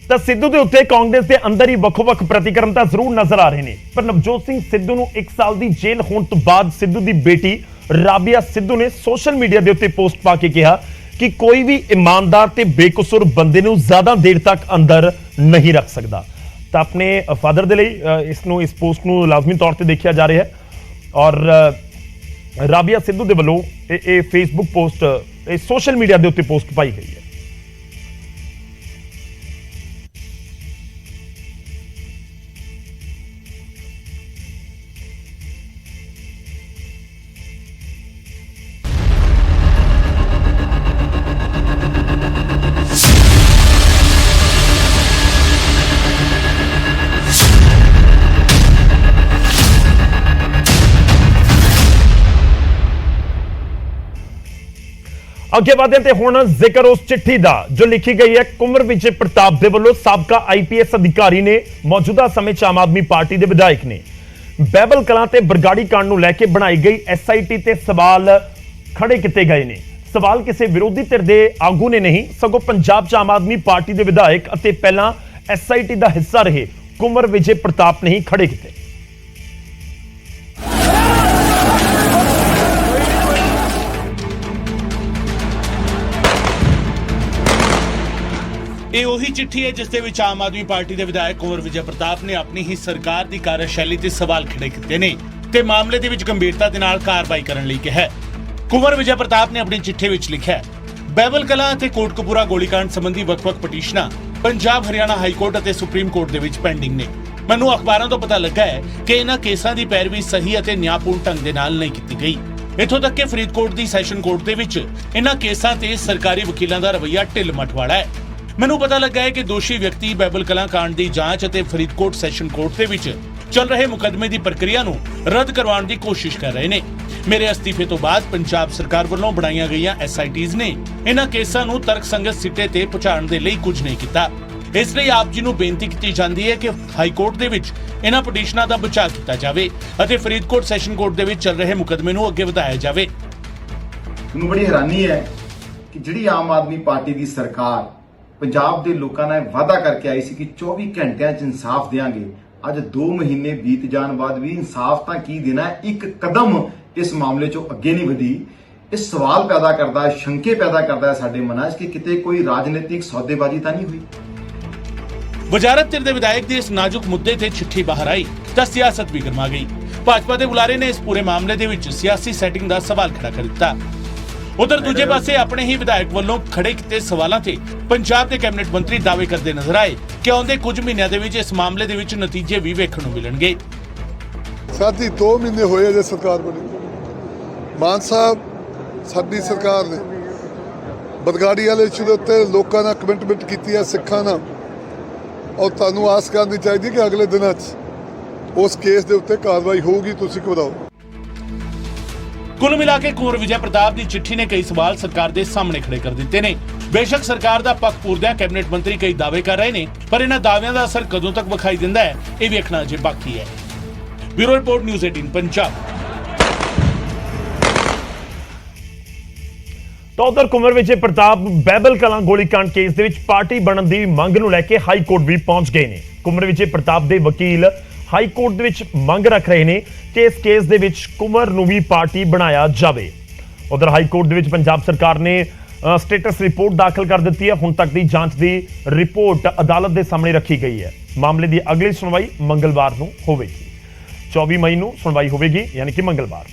ਤਾਂ ਸਿੱਧੂ ਦੇ ਉੱਤੇ ਕਾਂਗਰਸ ਦੇ ਅੰਦਰ ਹੀ ਵੱਖ-ਵੱਖ ਪ੍ਰਤੀਕਰਮ ਤਾਂ ਜ਼ਰੂਰ ਨਜ਼ਰ ਆ ਰਹੇ ਨੇ। ਪਰ ਨਵਜੋਤ ਸਿੰਘ ਸਿੱਧੂ ਨੂੰ 1 ਸਾਲ ਦੀ ਜੇਲ੍ਹ ਹੋਣ ਤੋਂ ਬਾਅਦ ਸਿੱਧੂ ਦੀ ਬੇਟੀ ਰਾਬੀਆ ਸਿੱਧੂ ਨੇ ਸੋਸ਼ਲ ਮੀਡੀਆ ਦੇ ਉੱਤੇ ਪੋਸਟ ਪਾ ਕੇ ਕਿਹਾ ਕਿ ਕੋਈ ਵੀ ਇਮਾਨਦਾਰ ਤੇ ਬੇਕਸੂਰ ਬੰਦੇ ਨੂੰ ਜ਼ਿਆਦਾ ਦੇਰ ਤੱਕ ਅੰਦਰ ਨਹੀਂ ਰੱਖ ਸਕਦਾ। ਤਾਂ ਆਪਣੇ ਫਾਦਰ ਦੇ ਲਈ ਇਸ ਪੋਸਟ ਨੂੰ ਲਾਜ਼ਮੀ ਤੌਰ ਤੇ ਦੇਖਿਆ ਜਾ ਰਿਹਾ ਹੈ ਔਰ ਰਾਬੀਆ ਸਿੱਧੂ ਦੇ ਵੱਲੋਂ ਇਹ ਫੇਸਬੁੱਕ ਪੋਸਟ, ਇਹ ਸੋਸ਼ਲ ਮੀਡੀਆ ਦੇ ਉੱਤੇ ਪੋਸਟ ਪਾਈ ਗਈ ਹੈ। ਅੱਗੇ ਵਧਦੇ ਤੇ ਹੁਣ ਜ਼ਿਕਰ ਉਸ ਚਿੱਠੀ ਦਾ ਜੋ ਲਿਖੀ ਗਈ ਹੈ ਕੁੰਵਰ ਵਿਜੇ ਪ੍ਰਤਾਪ ਦੇ ਵੱਲੋਂ। ਸਾਬਕਾ IPS ਅਧਿਕਾਰੀ ਨੇ, ਮੌਜੂਦਾ ਸਮੇਂ 'ਚ ਆਮ ਆਦਮੀ ਪਾਰਟੀ ਦੇ ਵਿਧਾਇਕ ਨੇ। ਬਹਿਬਲ ਕਲਾਂ ਤੇ ਬਰਗਾੜੀ ਕਾਂਡ ਨੂੰ ਲੈ ਕੇ ਬਣਾਈ ਗਈ SIT ਤੇ ਸਵਾਲ ਖੜੇ ਕੀਤੇ ਗਏ ਨੇ। ਸਵਾਲ ਕਿਸੇ ਵਿਰੋਧੀ ਧਿਰ ਦੇ ਆਗੂ ਨੇ ਨਹੀਂ, ਸਗੋਂ ਪੰਜਾਬ 'ਚ ਆਮ ਆਦਮੀ ਪਾਰਟੀ ਦੇ ਵਿਧਾਇਕ ਅਤੇ ਪਹਿਲਾਂ SIT ਦਾ ਹਿੱਸਾ ਰਹੇ ਕੁੰਵਰ ਵਿਜੇ ਪ੍ਰਤਾਪ ਨੇ ਹੀ ਖੜੇ ਕੀਤੇ। ਇਹ ਉਹੀ ਚਿੱਠੀ ਹੈ ਜਿਸ ਦੇ ਵਿੱਚ ਆਮ ਆਦਮੀ ਪਾਰਟੀ ਦੇ ਵਿਧਾਇਕ ਕੁੰਵਰ ਵਿਜੇ ਪ੍ਰਤਾਪ ਨੇ ਆਪਣੀ ਹੀ ਸਰਕਾਰ ਦੀ ਕਾਰਜਸ਼ੈਲੀ ਤੇ ਸਵਾਲ ਖੜੇ ਕੀਤੇ ਨੇ ਤੇ ਮਾਮਲੇ ਦੇ ਵਿੱਚ ਗੰਭੀਰਤਾ ਦੇ ਨਾਲ ਕਾਰਵਾਈ ਕਰਨ ਲਈ ਕਿਹਾ। ਕੁੰਵਰ ਵਿਜੇ ਪ੍ਰਤਾਪ ਨੇ ਆਪਣੀ ਚਿੱਠੀ ਵਿੱਚ ਲਿਖਿਆ, ਬਾਈਬਲ ਕਲਾਂ ਅਤੇ ਕੋਟਕਪੂਰਾ ਗੋਲੀकांड ਸੰਬੰਧੀ ਵੱਖ-ਵੱਖ ਪਟੀਸ਼ਨਾਂ ਪੰਜਾਬ, ਹਰਿਆਣਾ ਹਾਈ ਕੋਰਟ ਅਤੇ ਸੁਪਰੀਮ ਕੋਰਟ ਦੇ ਵਿੱਚ ਪੈਂਡਿੰਗ ਨੇ। ਮੈਨੂੰ ਅਖਬਾਰਾਂ ਤੋਂ ਪਤਾ ਲੱਗਾ ਹੈ ਕਿ ਇਹਨਾਂ ਕੇਸਾਂ ਦੀ ਪੈਰਵੀ ਸਹੀ ਅਤੇ ਨਿਆਂਪੂਰਨ ਢੰਗ ਦੇ ਨਾਲ ਨਹੀਂ ਕੀਤੀ ਗਈ। ਇੱਥੋਂ ਤੱਕ ਕਿ ਫਰੀਦਕੋਟ ਦੀ ਸੈਸ਼ਨ ਕੋਰਟ ਦੇ ਵਿੱਚ ਇਹਨਾਂ ਕੇਸਾਂ ਤੇ ਸਰਕਾਰੀ ਵਕੀਲਾਂ ਦਾ ਰਵੱਈਆ ਢਿੱਲ-ਮੱਠ ਵਾਲਾ ਹੈ। ਮੈਨੂੰ ਪਤਾ ਲੱਗਾ ਹੈ ਕਿ ਦੋਸ਼ੀ ਵਿਅਕਤੀ ਬਾਈਬਲ ਕਲਾਂ ਕਾਂਡ ਦੀ ਜਾਂਚ ਅਤੇ ਫਰੀਦਕੋਟ ਸੈਸ਼ਨ ਕੋਰਟ ਦੇ ਵਿੱਚ ਚੱਲ ਰਹੇ ਮੁਕੱਦਮੇ ਦੀ ਪ੍ਰਕਿਰਿਆ ਨੂੰ ਰੱਦ ਕਰਵਾਉਣ ਦੀ ਕੋਸ਼ਿਸ਼ ਕਰ ਰਹੇ ਨੇ। ਮੇਰੇ ਅਸਤੀਫੇ ਤੋਂ ਬਾਅਦ ਪੰਜਾਬ ਸਰਕਾਰ ਵੱਲੋਂ ਬਣਾਈਆਂ ਗਈਆਂ SITs ਨੇ ਇਹਨਾਂ ਕੇਸਾਂ ਨੂੰ ਤਰਕਸੰਗਤ ਸਿੱਟੇ ਤੇ ਪਹੁੰਚਾਉਣ ਦੇ ਲਈ ਕੁਝ ਨਹੀਂ ਕੀਤਾ। ਇਸ ਲਈ ਆਪ ਜੀ ਨੂੰ ਬੇਨਤੀ ਕੀਤੀ ਜਾਂਦੀ ਹੈ ਕਿ ਹਾਈ ਕੋਰਟ ਦੇ ਵਿੱਚ ਇਹਨਾਂ ਪਟੀਸ਼ਨਾਂ ਦਾ ਬਚਾਅ ਕੀਤਾ ਜਾਵੇ ਅਤੇ ਫਰੀਦਕੋਟ ਸੈਸ਼ਨ ਕੋਰਟ ਦੇ ਵਿੱਚ ਚੱਲ ਰਹੇ ਮੁਕੱਦਮੇ ਨੂੰ ਅੱਗੇ ਵਧਾਇਆ ਜਾਵੇ। ਮੈਨੂੰ ਬੜੀ ਹੈਰਾਨੀ ਹੈ ਕਿ ਜਿਹੜੀ ਆਮ ਆਦਮੀ ਪਾਰਟੀ ਦੀ ਸਰਕਾਰ ਪੰਜਾਬ ਦੇ ਲੋਕਾਂ ਨਾਲ ਵਾਅਦਾ ਕਰਕੇ ਆਈ ਸੀ ਕਿ 24 ਘੰਟਿਆਂ 'ਚ ਇਨਸਾਫ ਦੇਵਾਂਗੇ, ਅੱਜ 2 ਮਹੀਨੇ ਬੀਤ ਜਾਣ ਬਾਅਦ ਵੀ ਇਨਸਾਫ ਤਾਂ ਕੀ ਦੇਣਾ, ਇੱਕ ਕਦਮ ਇਸ ਮਾਮਲੇ 'ਚੋਂ ਅੱਗੇ ਨਹੀਂ ਵਧੀ। ਇਹ ਸਵਾਲ ਪੈਦਾ ਕਰਦਾ ਹੈ, ਸ਼ੰਕੇ ਪੈਦਾ ਕਰਦਾ ਹੈ ਸਾਡੇ ਮਨਾਂ 'ਚ ਕਿ ਕਿਤੇ ਕੋਈ ਰਾਜਨੀਤਿਕ ਸੌਦੇਬਾਜ਼ੀ ਤਾਂ ਨਹੀਂ ਹੋਈ। ਵਜ਼ਾਰਤ ਧਿਰ ਦੇ ਵਿਧਾਇਕ ਦੇ ਇਸ ਨਾਜ਼ੁਕ ਮੁੱਦੇ ਤੇ ਚਿੱਠੀ ਬਾਹਰ ਆਈ ਤਾਂ ਸਿਆਸਤ ਵੀ ਗਰਮਾ ਗਈ। ਭਾਜਪਾ ਦੇ ਬੁਲਾਰੇ ਨੇ ਇਸ ਪੂਰੇ ਮਾਮਲੇ ਦੇ ਵਿੱਚ ਸਿਆਸੀ ਸੈਟਿੰਗ ਦਾ ਸਵਾਲ ਖੜਾ ਕਰ ਦਿੱਤਾ। ਉਧਰ ਦੂਜੇ ਪਾਸੇ ਆਪਣੇ ਹੀ ਵਿਧਾਇਕ ਵੱਲੋਂ ਖੜੇ ਕੀਤੇ ਸਵਾਲਾਂ ਤੇ ਪੰਜਾਬ ਦੇ ਕੈਬਨਿਟ ਮੰਤਰੀ ਦਾਅਵੇ ਕਰਦੇ ਨਜ਼ਰ ਆਏ ਕਿ ਆਉਂਦੇ ਕੁਝ ਮਹੀਨਿਆਂ ਦੇ ਵਿੱਚ ਇਸ ਮਾਮਲੇ ਦੇ ਵਿੱਚ ਨਤੀਜੇ ਵੀ ਵੇਖਣ ਨੂੰ ਮਿਲਣਗੇ। ਸਾਡੀ 2 ਮਹੀਨੇ ਹੋਏ ਜੇ ਸਰਕਾਰ ਬਣੀ। ਮਾਨ ਸਾਹਿਬ ਸਾਡੀ ਸਰਕਾਰ ਨੇ ਬਦਗਾੜੀ ਵਾਲੇ ਇਸ਼ੂ ਦੇ ਉੱਤੇ ਲੋਕਾਂ ਨਾਲ ਕਮਿਟਮੈਂਟ ਕੀਤੀ ਹੈ, ਸਿੱਖਾਂ ਨਾਲ, ਔਰ ਤੁਹਾਨੂੰ ਆਸ ਕਰਨੀ ਚਾਹੀਦੀ ਕਿ ਅਗਲੇ ਦਿਨਾਂ 'ਚ ਉਸ ਕੇਸ ਦੇ ਉੱਤੇ ਕਾਰਵਾਈ ਹੋਊਗੀ। ਤੁਸੀਂ ਘਬਰਾਓ। ਕੁੱਲ ਮਿਲਾ ਕੇ ਕੁੰਵਰ ਵਿਜੇ ਪ੍ਰਤਾਪ ਦੀ ਚਿੱਠੀ ਨੇ ਕਈ ਸਵਾਲ ਸਰਕਾਰ ਦੇ ਸਾਹਮਣੇ ਖੜੇ ਕਰ ਦਿੱਤੇ ਨੇ। ਬੇਸ਼ੱਕ ਸਰਕਾਰ ਦਾ ਪੱਖ ਪੂਰਦਿਆਂ ਕੈਬਨਿਟ ਮੰਤਰੀ ਕਈ ਦਾਅਵੇ ਕਰ ਰਹੇ ਨੇ, ਪਰ ਇਹਨਾਂ ਦਾਅਵਿਆਂ ਦਾ ਅਸਰ ਕਦੋਂ ਤੱਕ ਵਿਖਾਈ ਦਿੰਦਾ ਹੈ ਇਹ ਵੇਖਣਾ ਅਜੇ ਬਾਕੀ ਹੈ। Bureau report, news 18 Punjab. ਤਾਂ ਉਧਰ ਕੁੰਵਰ ਵਿਜੇ ਪ੍ਰਤਾਪ ਬਾਈਬਲ ਕਲਾਂ ਗੋਲੀकांड ਕੇਸ ਦੇ ਵਿੱਚ ਪਾਰਟੀ ਬਣਨ ਦੀ ਮੰਗ ਨੂੰ ਲੈ ਕੇ ਹਾਈ ਕੋਰਟ ਵੀ ਪਹੁੰਚ ਗਏ ਨੇ। ਕੁੰਵਰ ਵਿਜੇ ਪ੍ਰਤਾਪ ਦੇ ਵਕੀਲ ਹਾਈ ਕੋਰਟ ਦੇ ਵਿੱਚ ਮੰਗ ਰੱਖ ਰਹੇ ਨੇ ਕਿ ਇਸ ਕੇਸ ਦੇ ਵਿੱਚ ਕੁੰਵਰ ਨੂੰ ਵੀ ਪਾਰਟੀ ਬਣਾਇਆ ਜਾਵੇ। ਉਧਰ ਹਾਈ ਕੋਰਟ ਦੇ ਵਿੱਚ ਪੰਜਾਬ ਸਰਕਾਰ ਨੇ ਸਟੇਟਸ ਰਿਪੋਰਟ ਦਾਖਲ ਕਰ ਦਿੱਤੀ ਹੈ। ਹੁਣ ਤੱਕ ਦੀ ਜਾਂਚ ਦੀ ਰਿਪੋਰਟ ਅਦਾਲਤ ਦੇ ਸਾਹਮਣੇ ਰੱਖੀ ਗਈ ਹੈ। ਮਾਮਲੇ ਦੀ ਅਗਲੀ ਸੁਣਵਾਈ ਮੰਗਲਵਾਰ ਨੂੰ ਹੋਵੇਗੀ। 24 ਮਈ ਨੂੰ ਸੁਣਵਾਈ ਹੋਵੇਗੀ, ਯਾਨੀ ਕਿ ਮੰਗਲਵਾਰ।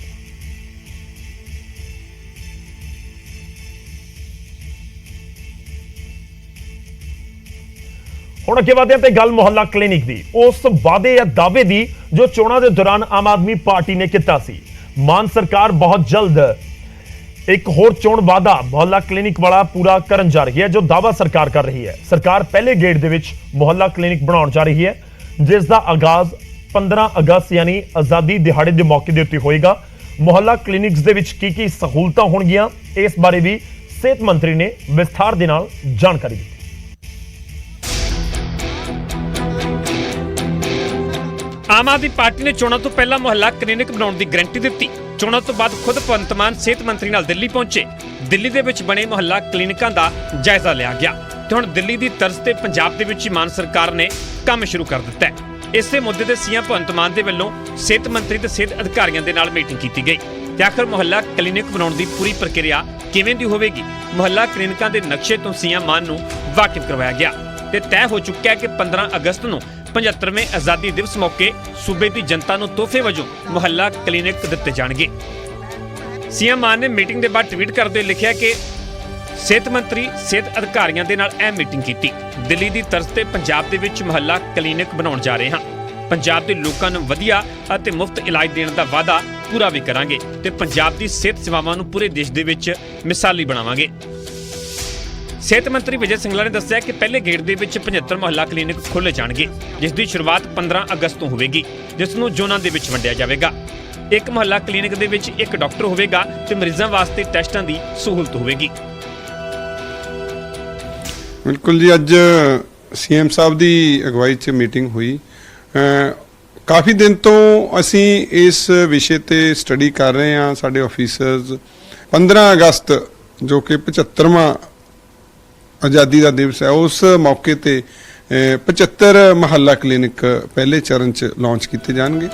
ਹੁਣ ਅੱਗੇ ਵਧਦੇ ਹਾਂ ਤੇ ਗੱਲ ਮੁਹੱਲਾ ਕਲੀਨਿਕ ਦੀ, ਉਸ ਵਾਅਦੇ ਜਾਂ ਦਾਅਵੇ ਦੀ ਜੋ ਚੋਣਾਂ ਦੇ ਦੌਰਾਨ ਆਮ ਆਦਮੀ ਪਾਰਟੀ ਨੇ ਕੀਤਾ ਸੀ। ਮਾਨ ਸਰਕਾਰ ਬਹੁਤ ਜਲਦ ਇੱਕ ਹੋਰ ਚੋਣ ਵਾਅਦਾ ਮੁਹੱਲਾ ਕਲੀਨਿਕ ਵਾਲਾ ਪੂਰਾ ਕਰਨ ਜਾ ਰਹੀ ਹੈ, ਜੋ ਦਾਅਵਾ ਸਰਕਾਰ ਕਰ ਰਹੀ ਹੈ। ਸਰਕਾਰ ਪਹਿਲੇ ਗੇੜ ਦੇ ਵਿੱਚ ਮੁਹੱਲਾ ਕਲੀਨਿਕ ਬਣਾਉਣ ਜਾ ਰਹੀ ਹੈ, ਜਿਸ ਦਾ ਆਗਾਜ਼ 15 ਅਗਸਤ ਯਾਨੀ ਆਜ਼ਾਦੀ ਦਿਹਾੜੇ ਦੇ ਮੌਕੇ ਦੇ ਉੱਤੇ ਹੋਏਗਾ। ਮੁਹੱਲਾ ਕਲੀਨਿਕਸ ਦੇ ਵਿੱਚ ਕੀ ਸਹੂਲਤਾਂ ਹੋਣਗੀਆਂ, ਇਸ ਬਾਰੇ ਵੀ ਸਿਹਤ ਮੰਤਰੀ ਨੇ ਵਿਸਥਾਰ ਦੇ ਨਾਲ ਜਾਣਕਾਰੀ ਦਿੱਤੀ। ਆਮ ਆਦਮੀ ਪਾਰਟੀ ਨੇ ਚੋਣਾਂ ਤੋਂ ਪਹਿਲਾਂ ਮੁਹੱਲਾ ਕਲੀਨਿਕ ਬਣਾਉਣ ਦੀ ਗਾਰੰਟੀ ਦਿੱਤੀ। ਚੋਣਾਂ ਤੋਂ ਬਾਅਦ ਖੁਦ ਭਗਵੰਤ ਮਾਨ ਸਿਹਤ ਮੰਤਰੀ ਨਾਲ ਦਿੱਲੀ ਪਹੁੰਚੇ। ਦਿੱਲੀ ਦੇ ਵਿੱਚ ਬਣੇ ਮੁਹੱਲਾ ਕਲੀਨਿਕਾਂ ਦਾ ਜਾਇਜ਼ਾ ਲਿਆ ਗਿਆ ਤੇ ਹੁਣ ਦਿੱਲੀ ਦੀ ਤਰਜ਼ ਤੇ ਪੰਜਾਬ ਦੇ ਵਿੱਚ ਹੀ ਮਾਨ ਸਰਕਾਰ ਨੇ ਕੰਮ ਸ਼ੁਰੂ ਕਰ ਦਿੱਤਾ ਹੈ। ਇਸੇ ਮੁੱਦੇ ਤੇ ਸੀਐਮ ਭਗਵੰਤ ਮਾਨ ਦੇ ਵੱਲੋਂ ਸਿਹਤ ਮੰਤਰੀ ਤੇ ਸਿਹਤ ਅਧਿਕਾਰੀਆਂ ਦੇ ਨਾਲ ਮੀਟਿੰਗ ਕੀਤੀ ਗਈ ਤੇ ਆਖਰ ਮੁਹੱਲਾ ਕਲੀਨਿਕ ਬਣਾਉਣ ਦੀ ਪੂਰੀ ਪ੍ਰਕਿਰਿਆ ਕਿਵੇਂ ਦੀ ਹੋਵੇਗੀ, ਮੁਹੱਲਾ ਕਲੀਨਿਕਾਂ ਦੇ ਨਕਸ਼ੇ ਤੋਂ ਸੀਐਮ ਮਾਨ ਨੂੰ ਵਾਕਿਫ ਕਰਵਾਇਆ ਗਿਆ ਤੇ ਤੈਅ ਹੋ ਚੁੱਕਿਆ ਹੈ ਕਿ 15 ਅਗਸਤ ਨੂੰ 75ਵੇਂ ਆਜ਼ਾਦੀ ਦਿਵਸ ਮੌਕੇ ਸੂਬੇ ਦੀ ਜਨਤਾ ਨੂੰ ਤੋਹਫੇ ਵਜੋਂ ਮੁਹੱਲਾ ਕਲੀਨਿਕ ਦਿੱਤੇ ਜਾਣਗੇ। ਸੀਐਮ ਮਾਨ ਨੇ ਮੀਟਿੰਗ ਦੇ ਬਾਅਦ ਟਵੀਟ ਕਰਦੇ ਲਿਖਿਆ ਕਿ ਸਿਹਤ ਮੰਤਰੀ ਸਿਹਤ ਅਧਿਕਾਰੀਆਂ ਦੇ ਨਾਲ ਅਹਿਮ ਮੀਟਿੰਗ ਕੀਤੀ। ਦਿੱਲੀ ਦੀ ਤਰਜ਼ ਤੇ ਪੰਜਾਬ ਦੇ ਵਿੱਚ ਮੁਹੱਲਾ ਕਲੀਨਿਕ ਬਣਾਉਣ ਜਾ ਰਹੇ ਹਾਂ। ਪੰਜਾਬ ਦੇ ਲੋਕਾਂ ਨੂੰ ਵਧੀਆ ਅਤੇ ਮੁਫਤ ਇਲਾਜ ਦੇਣ ਦਾ ਵਾਅਦਾ ਪੂਰਾ ਵੀ ਕਰਾਂਗੇ ਤੇ ਪੰਜਾਬ ਦੀ ਸਿਹਤ ਸੇਵਾਵਾਂ ਨੂੰ ਪੂਰੇ ਦੇਸ਼ ਦੇ ਵਿੱਚ ਮਿਸਾਲੀ ਬਣਾਵਾਂਗੇ। ਸਿਹਤ ਮੰਤਰੀ ਵਿਜੇ ਸਿੰਗਲਾ ਨੇ ਦੱਸਿਆ ਕਿ ਪਹਿਲੇ ਗੇੜ ਦੇ ਵਿੱਚ 75 ਮੁਹੱਲਾ ਕਲੀਨਿਕ ਖੋਲ੍ਹੇ ਜਾਣਗੇ, ਜਿਸ ਦੀ ਸ਼ੁਰੂਆਤ 15 ਅਗਸਤ ਤੋਂ ਹੋਵੇਗੀ, ਜਿਸ ਨੂੰ ਜ਼ੋਨਾਂ ਦੇ ਵਿੱਚ ਵੰਡਿਆ ਜਾਵੇਗਾ। ਇੱਕ ਮੁਹੱਲਾ ਕਲੀਨਿਕ ਦੇ ਵਿੱਚ ਇੱਕ ਡਾਕਟਰ ਹੋਵੇਗਾ ਤੇ ਮਰੀਜ਼ਾਂ ਵਾਸਤੇ ਟੈਸਟਾਂ ਦੀ ਸਹੂਲਤ ਹੋਵੇਗੀ। ਬਿਲਕੁਲ ਜੀ, ਅੱਜ ਸੀਐਮ ਸਾਹਿਬ ਦੀ ਅਗਵਾਈ 'ਚ ਮੀਟਿੰਗ ਹੋਈ। ਕਾਫੀ ਦਿਨ ਤੋਂ ਅਸੀਂ ਇਸ ਵਿਸ਼ੇ ਤੇ ਸਟੱਡੀ ਕਰ ਰਹੇ ਹਾਂ। ਸਾਡੇ ਆਫੀਸਰਸ 15 ਅਗਸਤ ਜੋ ਕਿ 75ਵਾਂ ਆਜ਼ਾਦੀ ਦਾ ਦਿਵਸ ਹੈ, ਉਸ ਮੌਕੇ ਤੇ 75 ਮੁਹੱਲਾ ਕਲੀਨਿਕ ਪਹਿਲੇ ਚਰਨ 'ਚ ਲਾਂਚ ਕੀਤੇ ਜਾਣਗੇ।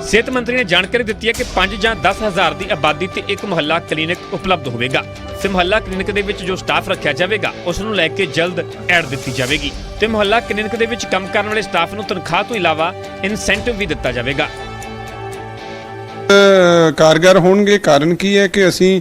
ਸਿਹਤ ਮੰਤਰੀ ਨੇ ਜਾਣਕਾਰੀ ਦਿੱਤੀ ਹੈ ਕਿ 5 ਜਾਂ 10 ਹਜ਼ਾਰ ਦੀ ਆਬਾਦੀ ਤੇ ਇੱਕ ਮੁਹੱਲਾ ਕਲੀਨਿਕ ਉਪਲਬਧ ਹੋਵੇਗਾ ਤੇ ਮੁਹੱਲਾ ਕਲੀਨਿਕ ਦੇ ਵਿੱਚ ਜੋ ਸਟਾਫ ਰੱਖਿਆ ਜਾਵੇਗਾ ਉਸ ਨੂੰ ਲੈ ਕੇ ਜਲਦ ਐਡ ਦਿੱਤੀ ਜਾਵੇਗੀ ਤੇ ਮੁਹੱਲਾ ਕਲੀਨਿਕ ਦੇ ਵਿੱਚ ਕੰਮ ਕਰਨ ਵਾਲੇ ਸਟਾਫ ਨੂੰ ਤਨਖਾਹ ਤੋਂ ਇਲਾਵਾ ਇਨਸੈਂਟਿਵ ਵੀ ਦਿੱਤਾ ਜਾਵੇਗਾ। ਕਾਰਗਰ ਹੋਣਗੇ। ਕਾਰਨ ਕੀ ਹੈ ਕਿ ਅਸੀਂ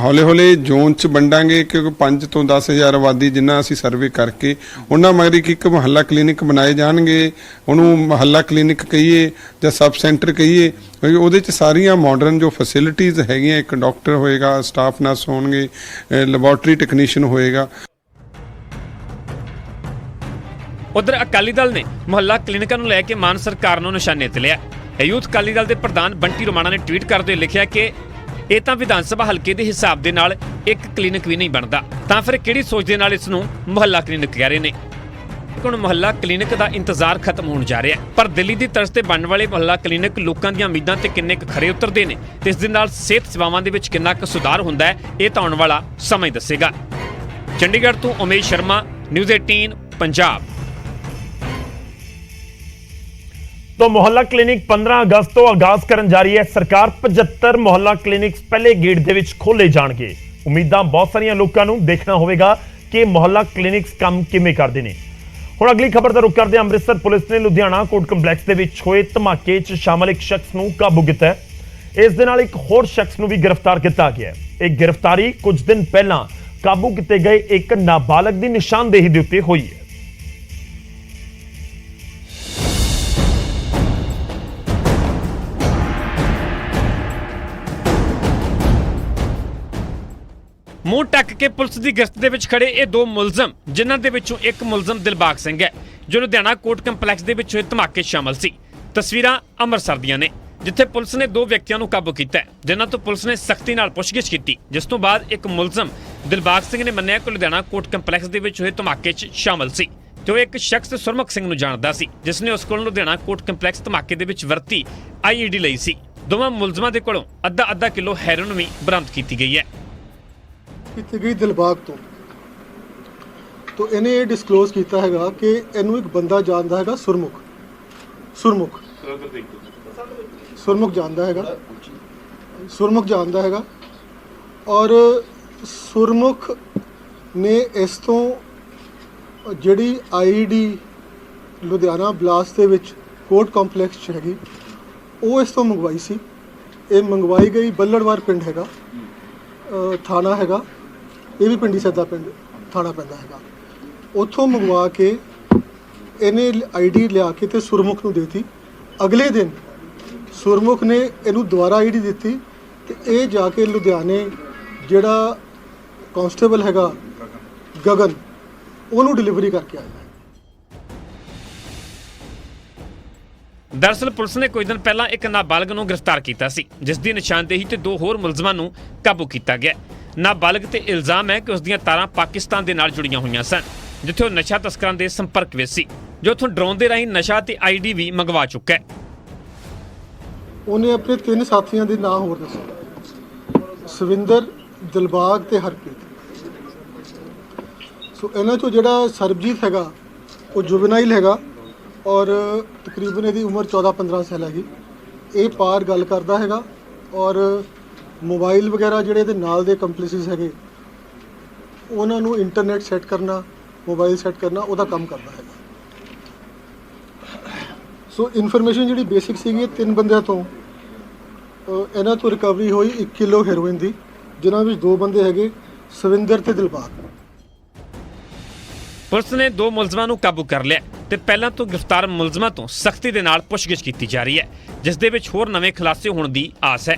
ਹੌਲੇ-ਹੌਲੇ ਜ਼ੋਨ 'ਚ ਵੰਡਾਂਗੇ, ਕਿਉਂਕਿ 5 ਤੋਂ 10 ਹਜ਼ਾਰ ਆਬਾਦੀ ਜਿੰਨਾ ਅਸੀਂ ਸਰਵੇ ਕਰਕੇ ਉਹਨਾਂ ਮਗਰ ਇੱਕ ਮੁਹੱਲਾ ਕਲੀਨਿਕ ਬਣਾਏ ਜਾਣਗੇ। ਉਹਨੂੰ ਮੁਹੱਲਾ ਕਲੀਨਿਕ ਕਹੀਏ ਜਾਂ ਸਬ ਸੈਂਟਰ ਕਹੀਏ, ਕਿਉਂਕਿ ਉਹਦੇ 'ਚ ਸਾਰੀਆਂ ਮਾਡਰਨ ਜੋ ਫੈਸਿਲਿਟੀਜ਼ ਹੈਗੀਆਂ, ਇੱਕ ਡਾਕਟਰ ਹੋਏਗਾ, ਸਟਾਫ ਨਰਸ ਹੋਣਗੇ, ਲੈਬੋਰਟਰੀ ਟੈਕਨੀਸ਼ੀਅਨ ਹੋਏਗਾ। ਉਧਰ ਅਕਾਲੀ ਦਲ ਨੇ ਮੁਹੱਲਾ ਕਲੀਨਿਕਾਂ ਨੂੰ ਲੈ ਕੇ ਮਾਨ ਸਰਕਾਰ ਨੂੰ ਨਿਸ਼ਾਨੇ ਤੇ ਲਿਆ। ਯੂਥ ਅਕਾਲੀ ਦਲ ਦੇ ਪ੍ਰਧਾਨ ਬੰਟੀ ਰੋਮਾਣਾ ਨੇ ਟਵੀਟ ਕਰਦੇ ਹੋਏ ਲਿਖਿਆ ਕਿ ਇਹ ਤਾਂ ਵਿਧਾਨ ਸਭਾ ਹਲਕੇ ਦੇ ਹਿਸਾਬ ਦੇ ਨਾਲ ਇੱਕ ਕਲੀਨਿਕ ਵੀ ਨਹੀਂ ਬਣਦਾ, ਤਾਂ ਫਿਰ ਕਿਹੜੀ ਸੋਚ ਦੇ ਨਾਲ ਇਸ ਨੂੰ ਮੁਹੱਲਾ ਕਲੀਨਿਕ ਕਹਿ ਰਹੇ ਨੇ। ਹੁਣ ਮੁਹੱਲਾ ਕਲੀਨਿਕ ਦਾ ਇੰਤਜ਼ਾਰ ਖਤਮ ਹੋਣ ਜਾ ਰਿਹਾ ਹੈ, ਪਰ ਦਿੱਲੀ ਦੀ ਤਰਜ਼ ਤੇ ਬਣਨ ਵਾਲੇ ਮੁਹੱਲਾ ਕਲੀਨਿਕ ਲੋਕਾਂ ਦੀਆਂ ਉਮੀਦਾਂ ਤੇ ਕਿੰਨੇ ਕੁ ਖਰੇ ਉਤਰਦੇ ਨੇ ਤੇ ਇਸ ਦੇ ਨਾਲ ਸਿਹਤ ਸੇਵਾਵਾਂ ਦੇ ਵਿੱਚ ਕਿੰਨਾ ਕੁ ਸੁਧਾਰ ਹੁੰਦਾ ਹੈ, ਇਹ ਤਾਂ ਆਉਣ ਵਾਲਾ ਸਮਾਂ ਹੀ ਦੱਸੇਗਾ। ਚੰਡੀਗੜ੍ਹ ਤੋਂ ਉਮੇਸ਼ ਸ਼ਰਮਾ, ਨਿਊਜ਼ 18 ਪੰਜਾਬ। तो ਮੁਹੱਲਾ ਕਲੀਨਿਕ 15 ਅਗਸਤ ਤੋਂ ਆਗਾਜ਼ ਕਰਨ ਜਾ ਰਹੀ ਹੈ ਸਰਕਾਰ। 75 ਮੁਹੱਲਾ ਕਲੀਨਿਕਸ ਪਹਿਲੇ ਗੇੜ ਦੇ ਵਿੱਚ ਖੋਲੇ ਜਾਣਗੇ। ਉਮੀਦਾਂ ਬਹੁਤ ਸਾਰੀਆਂ ਲੋਕਾਂ ਨੂੰ ਦੇਖਣਾ ਹੋਵੇਗਾ ਕਿ ਮੁਹੱਲਾ ਕਲੀਨਿਕਸ ਕੰਮ ਕਿਵੇਂ ਕਰਦੇ ਨੇ। ਹੁਣ ਅਗਲੀ ਖਬਰ ਦਾ ਰੁਖ ਕਰਦੇ ਹਾਂ। ਅੰਮ੍ਰਿਤਸਰ ਪੁਲਿਸ ਨੇ ਲੁਧਿਆਣਾ ਕੋਰਟ ਕੰਪਲੈਕਸ ਦੇ ਵਿੱਚ ਹੋਏ ਧਮਾਕੇ 'ਚ ਸ਼ਾਮਲ ਇੱਕ ਸ਼ਖਸ ਨੂੰ ਕਾਬੂ ਕੀਤਾ ਹੈ। ਇਸ ਦੇ ਨਾਲ ਇੱਕ ਹੋਰ ਸ਼ਖਸ ਨੂੰ ਵੀ ਗ੍ਰਿਫਤਾਰ ਕੀਤਾ ਗਿਆ ਹੈ। ਇਹ ਗ੍ਰਿਫਤਾਰੀ ਕੁਝ ਦਿਨ ਪਹਿਲਾਂ ਕਾਬੂ ਕੀਤੇ ਗਏ ਇੱਕ ਨਾਬਾਲਗ ਦੀ ਨਿਸ਼ਾਨਦੇਹੀ ਦੇ ਉੱਤੇ ਹੋਈ ਹੈ। ਮੂੰਹ ਟੱਕ ਕੇ ਪੁਲਿਸ ਦੀ ਗਸ਼ਤ ਦੇ ਵਿੱਚ ਖੜੇ ਇਹ ਦੋ ਮੁਲਜ਼ਮ, ਜਿਨ੍ਹਾਂ ਦੇ ਵਿੱਚੋਂ ਇੱਕ ਮੁਲਜ਼ਮ ਦਿਲਬਾਗ ਸਿੰਘ ਹੈ ਜੋ ਲੁਧਿਆਣਾ ਕੋਰਟ ਕੰਪਲੈਕਸ ਦੇ ਵਿੱਚ ਹੋਏ ਧਮਾਕੇ ਸ਼ਾਮਲ ਸੀ। ਤਸਵੀਰਾਂ ਅੰਮ੍ਰਿਤਸਰ ਦੀਆਂ ਨੇ ਜਿੱਥੇ ਪੁਲਿਸ ਨੇ ਦੋ ਵਿਅਕਤੀਆਂ ਨੂੰ ਕਾਬੂ ਕੀਤਾ ਹੈ, ਜਿਨ੍ਹਾਂ ਤੋਂ ਪੁਲਿਸ ਨੇ ਸਖਤੀ ਨਾਲ ਪੁੱਛਗਿੱਛ ਕੀਤੀ, ਜਿਸ ਤੋਂ ਬਾਅਦ ਇੱਕ ਮੁਲਜ਼ਮ ਦਿਲਬਾਗ ਸਿੰਘ ਨੇ ਮੰਨਿਆ ਕਿ ਲੁਧਿਆਣਾ ਕੋਰਟ ਕੰਪਲੈਕਸ ਦੇ ਵਿੱਚ ਹੋਏ ਧਮਾਕੇ 'ਚ ਸ਼ਾਮਲ ਸੀ ਤੇ ਉਹ ਇੱਕ ਸ਼ਖਸ ਸੁਰਮੁਖ ਸਿੰਘ ਨੂੰ ਜਾਣਦਾ ਸੀ, ਜਿਸ ਨੇ ਉਸ ਕੋਲੋਂ ਲੁਧਿਆਣਾ ਕੋਰਟ ਕੰਪਲੈਕਸ ਧਮਾਕੇ ਦੇ ਵਿੱਚ ਵਰਤੀ IED ਲਈ ਸੀ। ਦੋਵਾਂ ਮੁਲਜ਼ਮਾਂ ਦੇ ਕੋਲੋਂ ਅੱਧਾ ਕਿਲੋ ਹੈਰੋਇਨ ਵੀ ਬਰਾਮਦ ਕੀਤੀ ਗਈ ਹੈ। ਕੀਤੀ ਗਈ ਦਿਲਬਾਗ ਤੋਂ ਇਹਨੇ ਇਹ ਡਿਸਕਲੋਜ਼ ਕੀਤਾ ਹੈਗਾ ਕਿ ਇਹਨੂੰ ਇੱਕ ਬੰਦਾ ਜਾਣਦਾ ਹੈਗਾ ਸੁਰਮੁਖ ਜਾਣਦਾ ਹੈਗਾ ਔਰ ਸੁਰਮੁਖ ਨੇ ਇਸ ਤੋਂ ਜਿਹੜੀ IED ਲੁਧਿਆਣਾ ਬਲਾਸਟ ਦੇ ਵਿੱਚ ਕੋਰਟ ਕੰਪਲੈਕਸ 'ਚ ਹੈਗੀ ਉਹ ਇਸ ਤੋਂ ਮੰਗਵਾਈ ਸੀ। ਇਹ ਮੰਗਵਾਈ ਗਈ ਬੱਲੜਵਾਰ ਪਿੰਡ ਹੈਗਾ, ਥਾਣਾ ਹੈਗਾ, ਇਹ ਵੀ ਪਿੰਡੀ ਸੱਦਾ ਪਿੰਡ ਥਾਣਾ ਪੈਂਦਾ ਹੈਗਾ। ਉੱਥੋਂ ਮੰਗਵਾ ਕੇ ਇਹਨੇ ID ਲਿਆ ਕੇ ਤੇ ਸੁਰਮੁਖ ਨੂੰ ਦੇਤੀ। ਅਗਲੇ ਦਿਨ ਸੁਰਮੁਖ ਨੇ ਇਹਨੂੰ ਦੁਬਾਰਾ ID ਦਿੱਤੀ ਤੇ ਇਹ ਜਾ ਕੇ ਲੁਧਿਆਣੇ ਜਿਹੜਾ ਕਾਂਸਟੇਬਲ ਹੈਗਾ ਗਗਨ ਉਹਨੂੰ ਡਿਲੀਵਰੀ ਕਰਕੇ ਆਇਆ। ਦਰਅਸਲ ਪੁਲਿਸ ਨੇ ਕੁਝ ਦਿਨ ਪਹਿਲਾਂ ਇੱਕ ਨਾਬਾਲਗ ਨੂੰ ਗ੍ਰਿਫਤਾਰ ਕੀਤਾ ਸੀ, ਜਿਸ ਦੀ ਨਿਸ਼ਾਨਦੇਹੀ ਤੇ ਦੋ ਹੋਰ ਮੁਲਜ਼ਮਾਂ ਨੂੰ ਕਾਬੂ ਕੀਤਾ ਗਿਆ। ਨਾਬਾਲਗ ਤੇ ਇਲਜ਼ਾਮ ਹੈ ਕਿ ਉਸ ਦੀਆਂ ਤਾਰਾਂ ਪਾਕਿਸਤਾਨ ਦੇ ਨਾਲ ਜੁੜੀਆਂ ਹੋਈਆਂ ਸਨ, ਜਿੱਥੇ ਉਹ ਨਸ਼ਾ ਤਸਕਰਾਂ ਦੇ ਸੰਪਰਕ ਵਿੱਚ ਸੀ, ਜੋ ਉੱਥੋਂ ਡਰੋਨ ਦੇ ਰਾਹੀਂ ਨਸ਼ਾ ਤੇ ID ਵੀ ਮੰਗਵਾ ਚੁੱਕਾ ਹੈ। ਉਹਨੇ ਆਪਣੇ 3 ਸਾਥੀਆਂ ਦੇ ਨਾਂ ਹੋਰ ਦੱਸੇ, ਸਵਿੰਦਰ, ਦਿਲਬਾਗ ਤੇ ਹਰਪ੍ਰੀਤ। ਸੋ ਇਹਨਾਂ ਚੋਂ ਜਿਹੜਾ ਸਰਬਜੀਤ ਹੈਗਾ ਉਹ ਜੁਵਨਾਈਲ ਹੈਗਾ ਔਰ ਤਕਰੀਬਨ ਇਹਦੀ ਉਮਰ 14-15 ਸਾਲ ਹੈਗੀ। ਇਹ ਪਾਰ ਗੱਲ ਕਰਦਾ ਹੈਗਾ ਔਰ ਮੋਬਾਈਲ ਵਗੈਰਾ ਜਿਹੜੇ ਇਹਦੇ ਨਾਲ ਦੇ ਕੰਪਲੀਸਿਸ ਹੈਗੇ ਉਹਨਾਂ ਨੂੰ ਇੰਟਰਨੈਟ ਸੈੱਟ ਕਰਨਾ, ਮੋਬਾਈਲ ਸੈੱਟ ਕਰਨਾ, ਉਹਦਾ ਕੰਮ ਕਰਦਾ ਹੈਗਾ। ਸੋ ਇਨਫੋਰਮੇਸ਼ਨ ਜਿਹੜੀ ਬੇਸਿਕ ਸੀਗੀ 3 ਬੰਦਿਆਂ ਤੋਂ ਇਹਨਾਂ ਤੋਂ ਰਿਕਵਰੀ ਹੋਈ 1 ਕਿਲੋ ਹੈਰੋਇਨ ਦੀ, ਜਿਨ੍ਹਾਂ ਵਿੱਚ 2 ਬੰਦੇ ਹੈਗੇ ਸਵਿੰਦਰ ਤੇ ਦਿਲਬਾਗ। ਪੁਲਿਸ ਨੇ 2 ਮੁਲਜ਼ਮਾਂ ਨੂੰ ਕਾਬੂ ਕਰ ਲਿਆ ਤੇ ਪਹਿਲਾਂ ਤੋਂ ਗ੍ਰਿਫਤਾਰ ਮੁਲਜ਼ਮਾਂ ਤੋਂ ਸਖਤੀ ਦੇ ਨਾਲ ਪੁੱਛਗਿੱਛ ਕੀਤੀ ਜਾ ਰਹੀ ਹੈ, ਜਿਸ ਦੇ ਵਿੱਚ ਹੋਰ ਨਵੇਂ ਖੁਲਾਸੇ ਹੋਣ ਦੀ ਆਸ ਹੈ।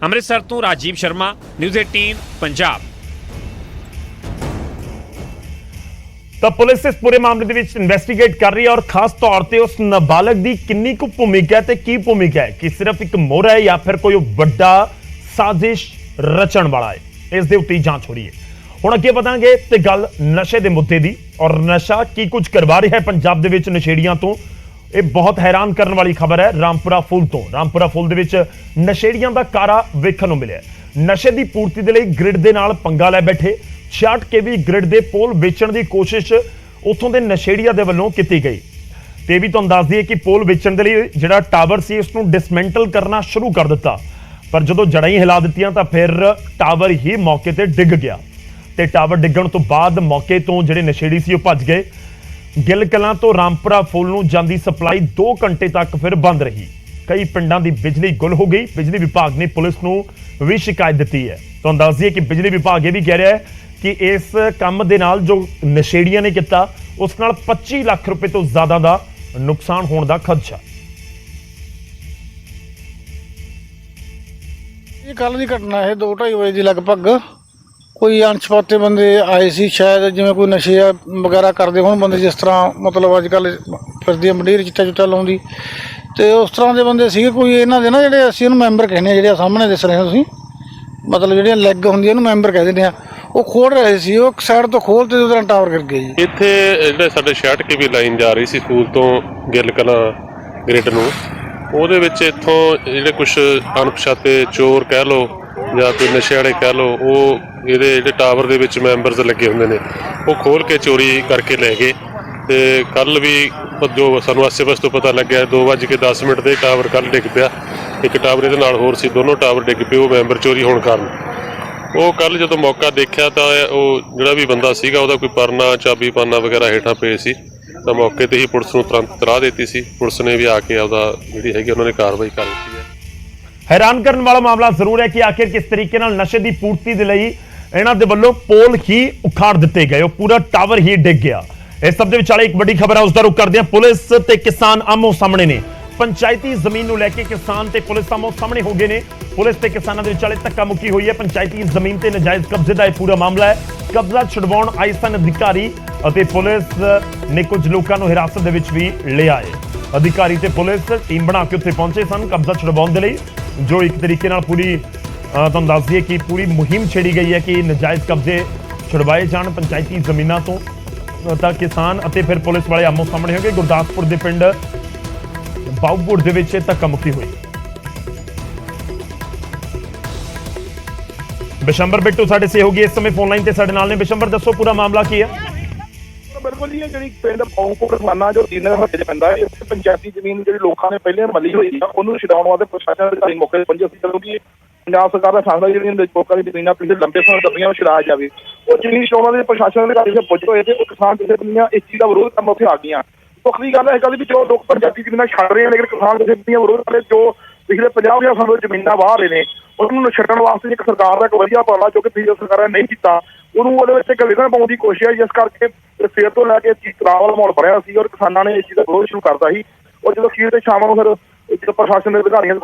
ਅੰਮ੍ਰਿਤਸਰ ਤੋਂ ਰਾਜੀਵ ਸ਼ਰਮਾ, ਨਿਊਜ਼ 18 ਪੰਜਾਬ। ਤਾਂ ਪੁਲਿਸ ਇਸ ਪੂਰੇ ਮਾਮਲੇ ਦੇ ਵਿੱਚ ਇਨਵੈਸਟੀਗੇਟ ਕਰ ਰਹੀ ਹੈ ਔਰ ਖਾਸ ਤੌਰ ਤੇ ਉਸ ਨਾਬਾਲਗ ਦੀ ਕਿੰਨੀ ਕੁ ਭੂਮਿਕਾ ਹੈ ਤੇ ਕੀ ਭੂਮਿਕਾ ਹੈ, ਕਿ ਸਿਰਫ ਇੱਕ ਮੋਹਰਾ ਹੈ ਜਾਂ ਫਿਰ ਕੋਈ ਵੱਡਾ ਸਾਜ਼ਿਸ਼ ਰਚਣ ਵਾਲਾ ਹੈ, ਇਸ ਦੇ ਉੱਤੇ ਜਾਂਚ ਹੋ ਰਹੀ ਹੈ। ਹੁਣ ਅੱਗੇ ਵਧਾਂਗੇ ਤੇ ਗੱਲ ਨਸ਼ੇ ਦੇ ਮੁੱਦੇ ਦੀ, ਔਰ ਨਸ਼ਾ ਕੀ ਕੁਝ ਕਰਵਾ ਰਿਹਾ ਹੈ ਪੰਜਾਬ ਦੇ ਵਿੱਚ ਨਸ਼ੇੜੀਆਂ ਤੋਂ। ਇਹ ਬਹੁਤ ਹੈਰਾਨ ਕਰਨ ਵਾਲੀ ਖਬਰ ਹੈ ਰਾਮਪੁਰਾ ਫੂਲ ਤੋਂ। ਰਾਮਪੁਰਾ ਫੂਲ ਦੇ ਵਿੱਚ ਨਸ਼ੇੜੀਆਂ ਦਾ ਕਾਰਾ ਵੇਖਣ ਨੂੰ ਮਿਲਿਆ। ਨਸ਼ੇ ਦੀ ਪੂਰਤੀ ਦੇ ਲਈ ਗ੍ਰਿਡ ਦੇ ਨਾਲ ਪੰਗਾ ਲੈ ਬੈਠੇ 66 kV ਗ੍ਰਿਡ ਦੇ ਪੋਲ ਵੇਚਣ ਦੀ ਕੋਸ਼ਿਸ਼ ਉੱਥੋਂ ਦੇ ਨਸ਼ੇੜੀਆਂ ਦੇ ਵੱਲੋਂ ਕੀਤੀ ਗਈ। ਤੇ ਵੀ ਤੁਹਾਨੂੰ ਦੱਸ ਦਈਏ ਕਿ ਪੋਲ ਵੇਚਣ ਦੇ ਲਈ ਜਿਹੜਾ ਟਾਵਰ ਸੀ ਇਸ ਨੂੰ ਡਿਸਮੈਂਟਲ ਕਰਨਾ ਸ਼ੁਰੂ ਕਰ ਦਿੱਤਾ, ਪਰ ਜਦੋਂ ਜੜਾਂ ਹੀ ਹਿਲਾ ਦਿੱਤੀਆਂ ਤਾਂ ਫਿਰ ਟਾਵਰ ਹੀ ਮੌਕੇ ਤੇ ਡਿੱਗ ਗਿਆ ਤੇ ਟਾਵਰ ਡਿੱਗਣ ਤੋਂ ਬਾਅਦ ਮੌਕੇ ਤੋਂ ਜਿਹੜੇ ਨਸ਼ੇੜੀ ਸੀ ਉਹ ਭੱਜ ਗਏ। ਗਿੱਲ ਕਲਾਂ ਤੋਂ ਰਾਮਪੁਰਾ ਫੁੱਲ ਨੂੰ ਜਾਂਦੀ ਸਪਲਾਈ 2 ਘੰਟੇ ਤੱਕ ਫਿਰ ਬੰਦ ਰਹੀ। ਕਈ ਪਿੰਡਾਂ ਦੀ ਬਿਜਲੀ ਗੁੱਲ ਹੋ ਗਈ। ਬਿਜਲੀ ਵਿਭਾਗ ਨੇ ਪੁਲਿਸ ਨੂੰ ਵੀ ਸ਼ਿਕਾਇਤ ਦਿੱਤੀ ਹੈ। ਤੁਹਾਨੂੰ ਦੱਸ ਦਈਏ ਕਿ ਬਿਜਲੀ ਵਿਭਾਗ ਇਹ ਵੀ ਕਹਿ ਰਿਹਾ ਹੈ ਕਿ ਇਸ ਕੰਮ ਦੇ ਨਾਲ ਜੋ ਨਸ਼ੇੜੀਆਂ ਨੇ ਕੀਤਾ ਉਸ ਨਾਲ 25 ਲੱਖ ਰੁਪਏ ਤੋਂ ਜ਼ਿਆਦਾ ਦਾ ਨੁਕਸਾਨ ਹੋਣ ਦਾ ਖਦਸ਼ਾ। ਇਹ ਕੱਲ ਦੀ ਘਟਨਾ ਹੈ 2:30 ਵਜੇ ਦੀ ਲਗਭਗ। ਕੋਈ ਅਣਛਾਤੇ ਬੰਦੇ ਆਏ ਸੀ, ਸ਼ਾਇਦ ਜਿਵੇਂ ਕੋਈ ਨਸ਼ੇ ਵਗੈਰਾ ਕਰਦੇ ਹੋਣ ਬੰਦੇ, ਜਿਸ ਤਰ੍ਹਾਂ ਮਤਲਬ ਅੱਜ ਕੱਲ੍ਹ ਫਿਰਦੀ ਮੰਡੀਰ ਚਿੱਟਾ ਚੁੱਟਾ ਲਾਉਂਦੀ, ਤੇ ਉਸ ਤਰ੍ਹਾਂ ਦੇ ਬੰਦੇ ਸੀਗੇ। ਕੋਈ ਇਹਨਾਂ ਦੇ ਨਾ ਜਿਹੜੇ ਅਸੀਂ ਉਹਨੂੰ ਮੈਂਬਰ ਕਹਿੰਦੇ ਹਾਂ, ਜਿਹੜੇ ਸਾਹਮਣੇ ਦਿਸ ਰਹੇ ਹੋ ਤੁਸੀਂ, ਮਤਲਬ ਜਿਹੜੀਆਂ ਲੈਗ ਹੁੰਦੀਆਂ ਉਹਨੂੰ ਮੈਂਬਰ ਕਹਿ ਦਿੰਦੇ ਆ, ਉਹ ਖੋਲ ਰਹੇ ਸੀ। ਉਹ ਇੱਕ ਸਾਈਡ ਤੋਂ ਖੋਲ੍ਹਤੇ ਉਹਦੇ ਨਾਲ ਟਾਵਰ ਗਿਰ ਗਿਆ ਜੀ। ਇੱਥੇ ਜਿਹੜੇ ਸਾਡੇ 66 kV ਲਾਈਨ ਜਾ ਰਹੀ ਸੀ ਸਕੂਲ ਤੋਂ ਗਿੱਲ ਕਲਾਂ ਗ੍ਰਿਡ ਨੂੰ, ਉਹਦੇ ਵਿੱਚ ਇੱਥੋਂ ਜਿਹੜੇ ਕੁਝ ਅਣਪਛਾਤੇ ਚੋਰ ਕਹਿ ਲਓ ਜਾਂ ਕੋਈ ਨਸ਼ੇ ਵਾਲੇ ਕਹਿ ਲਓ, ਉਹ ਇਹਦੇ ਜਿਹੜੇ ਟਾਵਰ ਦੇ ਵਿੱਚ ਮੈਂਬਰਸ ਲੱਗੇ ਹੁੰਦੇ ਨੇ, ਉਹ ਖੋਲ੍ਹ ਕੇ ਚੋਰੀ ਕਰਕੇ ਲੈ ਗਏ। ਤੇ ਕੱਲ ਵੀ ਜੋ ਸਾਨੂੰ ਆਸੇ-ਪਾਸੇ ਤੋਂ ਪਤਾ ਲੱਗਿਆ 2:10 ਦੇ ਟਾਵਰ ਕੱਲ ਡਿੱਗ ਪਿਆ। ਇੱਕ ਟਾਵਰ ਇਹਦੇ ਨਾਲ ਹੋਰ ਸੀ, ਦੋਨੋਂ ਟਾਵਰ ਡਿੱਗ ਪਏ ਉਹ ਮੈਂਬਰ ਚੋਰੀ ਹੋਣ ਕਾਰਨ। ਉਹ ਕੱਲ ਜਦੋਂ ਮੌਕਾ ਦੇਖਿਆ ਤਾਂ ਉਹ ਜਿਹੜਾ ਵੀ ਬੰਦਾ ਸੀਗਾ ਉਹਦਾ ਕੋਈ ਪਰਨਾ ਚਾਬੀ ਪਾਨਾ ਵਗੈਰਾ ਹੇਠਾਂ ਪਏ ਸੀ, ਤਾਂ ਮੌਕੇ ਤੇ ਹੀ ਪੁਲਿਸ ਨੂੰ ਤੁਰੰਤ ਇਤਲਾਹ ਦਿੱਤੀ ਸੀ। ਪੁਲਿਸ ਨੇ ਵੀ ਆ ਕੇ ਆਪਦਾ ਜਿਹੜੀ ਹੈਗੀ ਉਹਨਾਂ ਨੇ ਕਾਰਵਾਈ ਕਰ ਦਿੱਤੀ ਹੈ। ਹੈਰਾਨ ਕਰਨ ਵਾਲਾ ਮਾਮਲਾ ਜ਼ਰੂਰ ਹੈ ਕਿ ਆਖਿਰ ਕਿਸ ਤਰੀਕੇ ਨਾਲ ਨਸ਼ੇ ਦੀ ਪੂਰਤੀ ਦੇ ਲਈ ਇਹਨਾਂ ਦੇ ਵੱਲੋਂ ਪੋਲ ਹੀ ਉਖਾੜ ਦਿੱਤੇ ਗਏ, ਉਹ ਪੂਰਾ ਟਾਵਰ ਹੀ ਡਿੱਗ ਗਿਆ। ਇਸ ਸਭ ਦੇ ਵਿਚਾਲੇ ਇੱਕ ਵੱਡੀ ਖਬਰ ਹੈ, ਉਸ ਦਾ ਰੁਖ ਕਰਦੇ ਹਾਂ। ਪੁਲਿਸ ਤੇ ਕਿਸਾਨ ਆਮੋ ਸਾਹਮਣੇ ਨੇ। ਪੰਚਾਇਤੀ ਜ਼ਮੀਨ ਨੂੰ ਲੈ ਕੇ ਕਿਸਾਨ ਤੇ ਪੁਲਿਸ ਆਮੋ ਸਾਹਮਣੇ ਹੋ ਗਏ ਨੇ। ਪੁਲਿਸ ਤੇ ਕਿਸਾਨਾਂ ਦੇ ਵਿਚਾਲੇ ਧੱਕਾ ਮੁੱਕੀ ਹੋਈ ਹੈ। ਪੰਚਾਇਤੀ ਜ਼ਮੀਨ ਤੇ ਨਜਾਇਜ਼ ਕਬਜ਼ੇ ਦਾ ਇਹ ਪੂਰਾ ਮਾਮਲਾ ਹੈ। ਕਬਜ਼ਾ ਛੁਡਵਾਉਣ ਆਏ ਸਨ ਅਧਿਕਾਰੀ ਅਤੇ ਪੁਲਿਸ ਨੇ ਕੁਝ ਲੋਕਾਂ ਨੂੰ ਹਿਰਾਸਤ ਦੇ ਵਿੱਚ ਵੀ ਲਿਆ ਹੈ। ਅਧਿਕਾਰੀ ਤੇ ਪੁਲਿਸ ਟੀਮ ਬਣਾ ਕੇ ਉੱਥੇ ਪਹੁੰਚੇ ਸਨ ਕਬਜ਼ਾ ਛੁਡਵਾਉਣ ਦੇ ਲਈ, ਜੋ ਇੱਕ ਤਰੀਕੇ ਨਾਲ ਪੂਰੀ ਤੁਹਾਨੂੰ ਦੱਸ ਦਈਏ ਕਿ ਪੂਰੀ ਮੁਹਿੰਮ ਛੇੜੀ ਗਈ ਹੈ ਕਿ ਨਜਾਇਜ਼ ਕਬਜ਼ੇ ਛੁਡਵਾਏ ਜਾਣ ਪੰਚਾਇਤੀ ਜ਼ਮੀਨਾਂ ਤੋਂ। ਤਾਂ ਕਿਸਾਨ ਅਤੇ ਫਿਰ ਪੁਲਿਸ ਵਾਲੇ ਆਮੋ ਸਾਹਮਣੇ ਹੋ ਗਏ। ਗੁਰਦਾਸਪੁਰ ਦੇ ਪਿੰਡ ਬਾਉਪੁਰ ਦੇ ਵਿੱਚ ਧੱਕਾ ਮੁੱਕੀ ਹੋਈ। ਬਿਸ਼ੰਬਰ ਬਿੱਟੂ ਸਾਡੇ ਸਹਿਯੋਗੀ ਇਸ ਸਮੇਂ ਫੋਨ ਲਾਈਨ ਤੇ ਸਾਡੇ ਨਾਲ ਨੇ। ਬਿਸ਼ੰਬਰ ਦੱਸੋ ਪੂਰਾ ਮਾਮਲਾ ਕੀ ਹੈ? ਬਿਲਕੁਲ ਜੀ, ਜਿਹੜੀ ਪਿੰਡ ਬਾਉਪੁਰ ਖਾਨਾ ਜੋ ਦੀਨਰ ਹੱਥੇ 'ਚ ਪੈਂਦਾ ਹੈ, ਇੱਥੇ ਪੰਚਾਇਤੀ ਜ਼ਮੀਨ ਜਿਹੜੀ ਲੋਕਾਂ ਨੇ ਪਹਿਲੇ ਮੱਲੀ ਹੋਈ ਆ, ਉਹਨੂੰ ਛਡਾਉਣ ਵਾਸਤੇ ਪ੍ਰਸ਼ਾਸਨ ਅਧਿਕਾਰੀ ਮੌਕੇ ਤੇ ਪਹੁੰਚੇ ਸੀ। ਜਦੋਂ ਕਿ ਪੰਜਾਬ ਸਰਕਾਰ ਦਾ ਫੈਸਲਾ ਜਿਹੜੀਆਂ ਲੋਕਾਂ ਦੀ ਜ਼ਮੀਨਾਂ ਪਿੰਡ ਲੰਬੇ ਸਮੇਂ ਦੱਬੀਆਂ ਉਹ ਛਡਾਇਆ ਜਾਵੇ, ਉਹ ਜ਼ਮੀਨ ਛਡਾਉਣ ਦੇ ਪ੍ਰਸ਼ਾਸਨ ਅਧਿਕਾਰੀ ਦੇ ਪੁੱਜ ਹੋਏ ਤੇ ਉਹ ਕਿਸਾਨ ਜਥੇਬੰਦੀਆਂ ਇਸ ਚੀਜ਼ ਦਾ ਵਿਰੋਧ ਕਰਨ ਉੱਥੇ ਆ ਗਈਆਂ। ਦੁੱਖ ਦੀ ਗੱਲ ਹੈ ਗੱਲ ਵੀ ਜੋ ਲੋਕ ਪੰਚਾਇਤੀ ਜ਼ਮੀਨਾਂ ਛੱਡ ਰਹੇ ਨੇ, ਲੇਕਿਨ ਕਿਸਾਨ ਜਥੇਬੰਦੀਆਂ ਵਿਰੋਧ ਵਾਲੇ ਜੋ ਪਿਛਲੇ 50 ਸਾਲ ਤੋਂ ਜ਼ਮੀਨਾਂ ਵਾਹ ਰਹੇ ਨੇ, ਉਹਨਾਂ ਨੂੰ ਛੱਡਣ ਵਾਸਤੇ ਇੱਕ ਸਰਕਾਰ ਦਾ ਇੱਕ ਵਧੀਆ ਉਪਰਾਲਾ ਜੋ ਕਿ ਪਿਛਲੀ ਸਰਕਾਰਾਂ ਨੇ ਨਹੀਂ ਕੀਤਾ, ਉਹਨੂੰ ਉਹਦੇ ਵਿੱਚ ਇੱਕ ਵਿਘਨ ਪਾਉਣ ਦੀ ਕੋਸ਼ਿਸ਼ ਹੈ। ਜਿਸ ਕਰਕੇ ਸਵੇਰ ਤੋਂ ਲੈ ਕੇ ਤਣਾਅ ਵਾਲਾ ਮਾਹੌਲ ਬਣਿਆ ਸੀ ਔਰ ਕਿਸਾਨਾਂ ਨੇ ਇਸ ਚੀਜ਼ ਦਾ ਵਿਰੋਧ ਸ਼ੁਰੂ ਕਰਤਾ ਸੀ। ਔਰ ਜਦੋਂ ਅਖੀਰ ਤੇ ਸ਼ਾਮ ਨੂੰ ਫਿਰ ਜਦੋਂ ਪ੍ਰਸ਼ਾਸਨ ਦੇ ਅਧਿਕਾਰੀਆਂ ਦੇ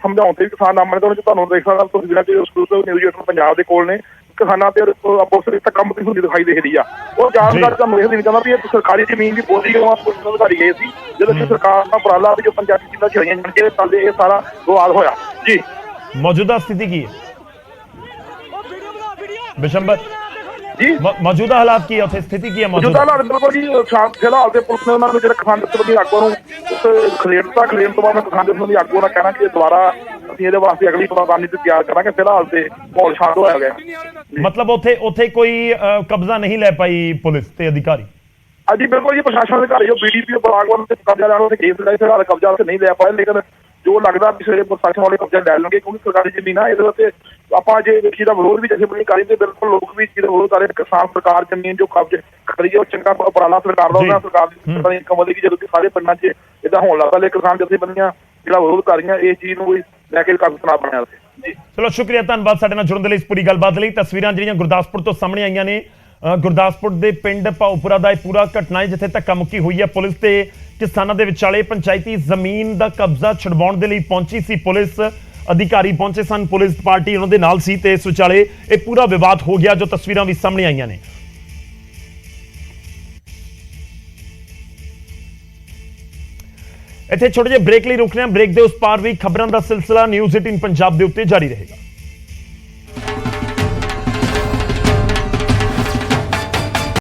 ਸਮਝਾਉਣ ਤੇ ਕਿਸਾਨ ਨਾਮ ਨੇ ਤਾਂ ਤੁਹਾਨੂੰ ਦੇਖ ਸਕਦਾ ਤਸਵੀਰਾਂ ਚ ਨਿਊਜ਼ 18 ਪੰਜਾਬ ਦੇ ਕੋਲ ਨੇ, ਕਿਸਾਨਾਂ ਤੇ ਪੁਲਿਸ ਦੇ ਕੰਮ ਦੀ ਹੁੰਦੀ ਦਿਖਾਈ ਦੇ ਰਹੀ ਆ। ਉਹ ਜਾਣਕਾਰੀ ਤੁਹਾਨੂੰ ਇਹ ਦੇਣੀ ਚਾਹੁੰਦਾ ਵੀ ਇਹ ਸਰਕਾਰੀ ਜ਼ਮੀਨ ਦੀ ਬੋਲੀ ਪੁਲਿਸ ਅਧਿਕਾਰੀ ਗਏ ਸੀ, ਜਦੋਂ ਕਿ ਸਰਕਾਰ ਦਾ ਉਪਰਾਲਾ ਵੀ ਜੋ ਪੰਜਾਬੀ ਜ਼ਿਲ੍ਹਾ ਛੜੀਆਂ ਜਾਣ ਕੇ ਚੱਲਦੇ ਇਹ ਸਾਰਾ ਵਿਵਾਦ ਹੋਇਆ ਜੀ। ਮੌਜੂਦਾ ਸਥਿਤੀ ਕੀ ਹੈ ਬਿਸ਼ੰਬਰ ਜੀ? ਮੌਜੂਦਾ ਹਾਲਾਤ ਕੀ ਹੈ ਉੱਥੇ, ਸਥਿਤੀ ਕੀ ਹੈ ਮੌਜੂਦਾ ਹਾਲਾਤ? ਬਿਲਕੁਲ ਜੀ, ਫਿਲਹਾਲ ਤੇ ਪੁਲਿਸ ਨੇ ਉਹਨਾਂ ਨੂੰ ਜਿਹੜਾ ਕਿਸਾਨ ਜਥੇਬੰਦੀ ਆਗੂਆਂ ਨੂੰ ਖਲੇਰਨ ਤੋਂ ਬਾਅਦ ਕਿਸਾਨ ਜਥੇਬੰਦੀ ਆਗੂਆਂ ਨਾਲ ਕਹਿਣਾ ਕਿ ਦੁਬਾਰਾ ਅਸੀਂ ਇਹਦੇ ਵਾਸਤੇ ਅਗਲੀ ਰਣਨੀਤੀ ਤਿਆਰ ਕਰਾਂਗੇ। ਫਿਲਹਾਲ ਤੇ ਮਾਹੌਲ ਸ਼ਾਂਤ ਹੋਇਆ ਗਿਆ। ਮਤਲਬ ਉੱਥੇ ਕੋਈ ਕਬਜ਼ਾ ਨਹੀਂ ਲੈ ਪਾਈ ਪੁਲਿਸ ਤੇ ਅਧਿਕਾਰੀ? ਹਾਂਜੀ ਬਿਲਕੁਲ ਜੀ, ਪ੍ਰਸ਼ਾਸਨ ਅਧਿਕਾਰੀ ਜੋ BDPO ਬਲਾਗਵਨ ਤੇ ਕਬਜ਼ਾ ਲੈਣ ਉੱਥੇ ਕੇਸ ਲਗਾਏ, ਫਿਲਹਾਲ ਕਬਜ਼ਾ ਉੱਥੇ ਨਹੀਂ ਲੈ ਪਾਏ, ਲੇਕਿਨ ਜੋ ਲੱਗਦਾ ਵੀ ਸਵੇਰੇ ਪ੍ਰਸ਼ਾਸਨ ਵਾਲੇ ਕਬਜ਼ਾ ਲੈ ਲੈਣਗੇ ਕਿਉਂਕਿ ਸਰਕਾਰੀ ਜ਼ਮੀਨ ਆ। ਇਹਦੇ ਉੱਤੇ ਆਪਾਂ ਜੇ ਵੇਖੀ ਦਾ ਵਿਰੋਧ ਵੀ ਜਥੇਬੰਦੀ ਕਰੀ ਤੇ ਬਿਲਕੁਲ ਲੋਕ ਵੀ ਚੀਜ਼ ਦਾ ਵਿਰੋਧ ਕਰ ਰਹੇ। ਕਿਸਾਨ ਸਰਕਾਰ ਜ਼ਮੀਨ ਜੋ ਕਬਜ਼ੇ ਖੜੀ ਉਹ ਚੰਗਾ ਉਪਰਾਲਾ ਸਰਕਾਰ ਦਾ, ਉਹਨਾਂ ਸਰਕਾਰ ਦੀ ਇਨਕਮ ਵਧੇਗੀ ਜਦੋਂ ਕਿ ਸਾਰੇ ਪਿੰਡਾਂ 'ਚ ਇਦਾਂ ਹੋਣ ਲੱਗਦਾ। ਲੇਕਿਨ ਕਿਸਾਨ ਜਥੇਬੰਦੀਆਂ ਜਿਹੜਾ ਵਿਰੋਧ ਕਰ ਰਹੀਆਂ ਇਸ ਚੀਜ਼ ਨੂੰ ਲੈ ਕੇ ਕਾਫੀ ਤਣਾਅ ਬਣਿਆ ਜੀ। ਚਲੋ ਸ਼ੁਕਰੀਆ, ਧੰਨਵਾਦ ਸਾਡੇ ਨਾਲ ਜੁੜਨ ਦੇ ਲਈ, ਇਸ ਪੂਰੀ ਗੱਲਬਾਤ ਲਈ। ਤਸਵੀਰਾਂ ਜਿਹੜੀਆਂ ਗੁਰਦਾਸਪੁਰ ਤੋਂ ਸਾਹਮਣੇ ਆਈਆਂ ਨੇ, ਗੁਰਦਾਸਪੁਰ ਦੇ ਪਿੰਡ ਭਾਉਪੁਰਾ ਦਾ ਇਹ ਪੂਰਾ ਘਟਨਾ ਹੈ ਜਿੱਥੇ ਧੱਕਾ ਮੁੱਕੀ ਹੋਈ ਹੈ। ਪੁਲਿਸ ਤੇ ਕਿਸਾਨਾਂ ਦੇ ਵਿਚਾਲੇ ਪੰਚਾਇਤੀ ਜ਼ਮੀਨ ਦਾ ਕਬਜ਼ਾ ਛੁਡਵਾਉਣ ਦੇ ਲਈ ਪਹੁੰਚੀ ਸੀ ਪੁਲਿਸ, ਅਧਿਕਾਰੀ ਪਹੁੰਚੇ ਸਨ, ਪੁਲਿਸ ਪਾਰਟੀ ਉਹਨਾਂ ਦੇ ਨਾਲ ਸੀ ਤੇ ਇਸ ਵਿਚਾਲੇ ਇਹ ਪੂਰਾ ਵਿਵਾਦ ਹੋ ਗਿਆ ਜੋ ਤਸਵੀਰਾਂ ਵੀ ਸਾਹਮਣੇ ਆਈਆਂ ਨੇ। ਇੱਥੇ ਛੋਟੇ ਜਿਹੇ ਬ੍ਰੇਕ ਲਈ ਰੁਕਦੇ ਹਾਂ। ਬ੍ਰੇਕ ਦੇ ਉਸ ਪਾਰ ਵੀ ਖਬਰਾਂ ਦਾ ਸਿਲਸਿਲਾ ਨਿਊਜ਼ 18 ਪੰਜਾਬ ਦੇ ਉੱਤੇ ਜਾਰੀ ਰਹੇਗਾ।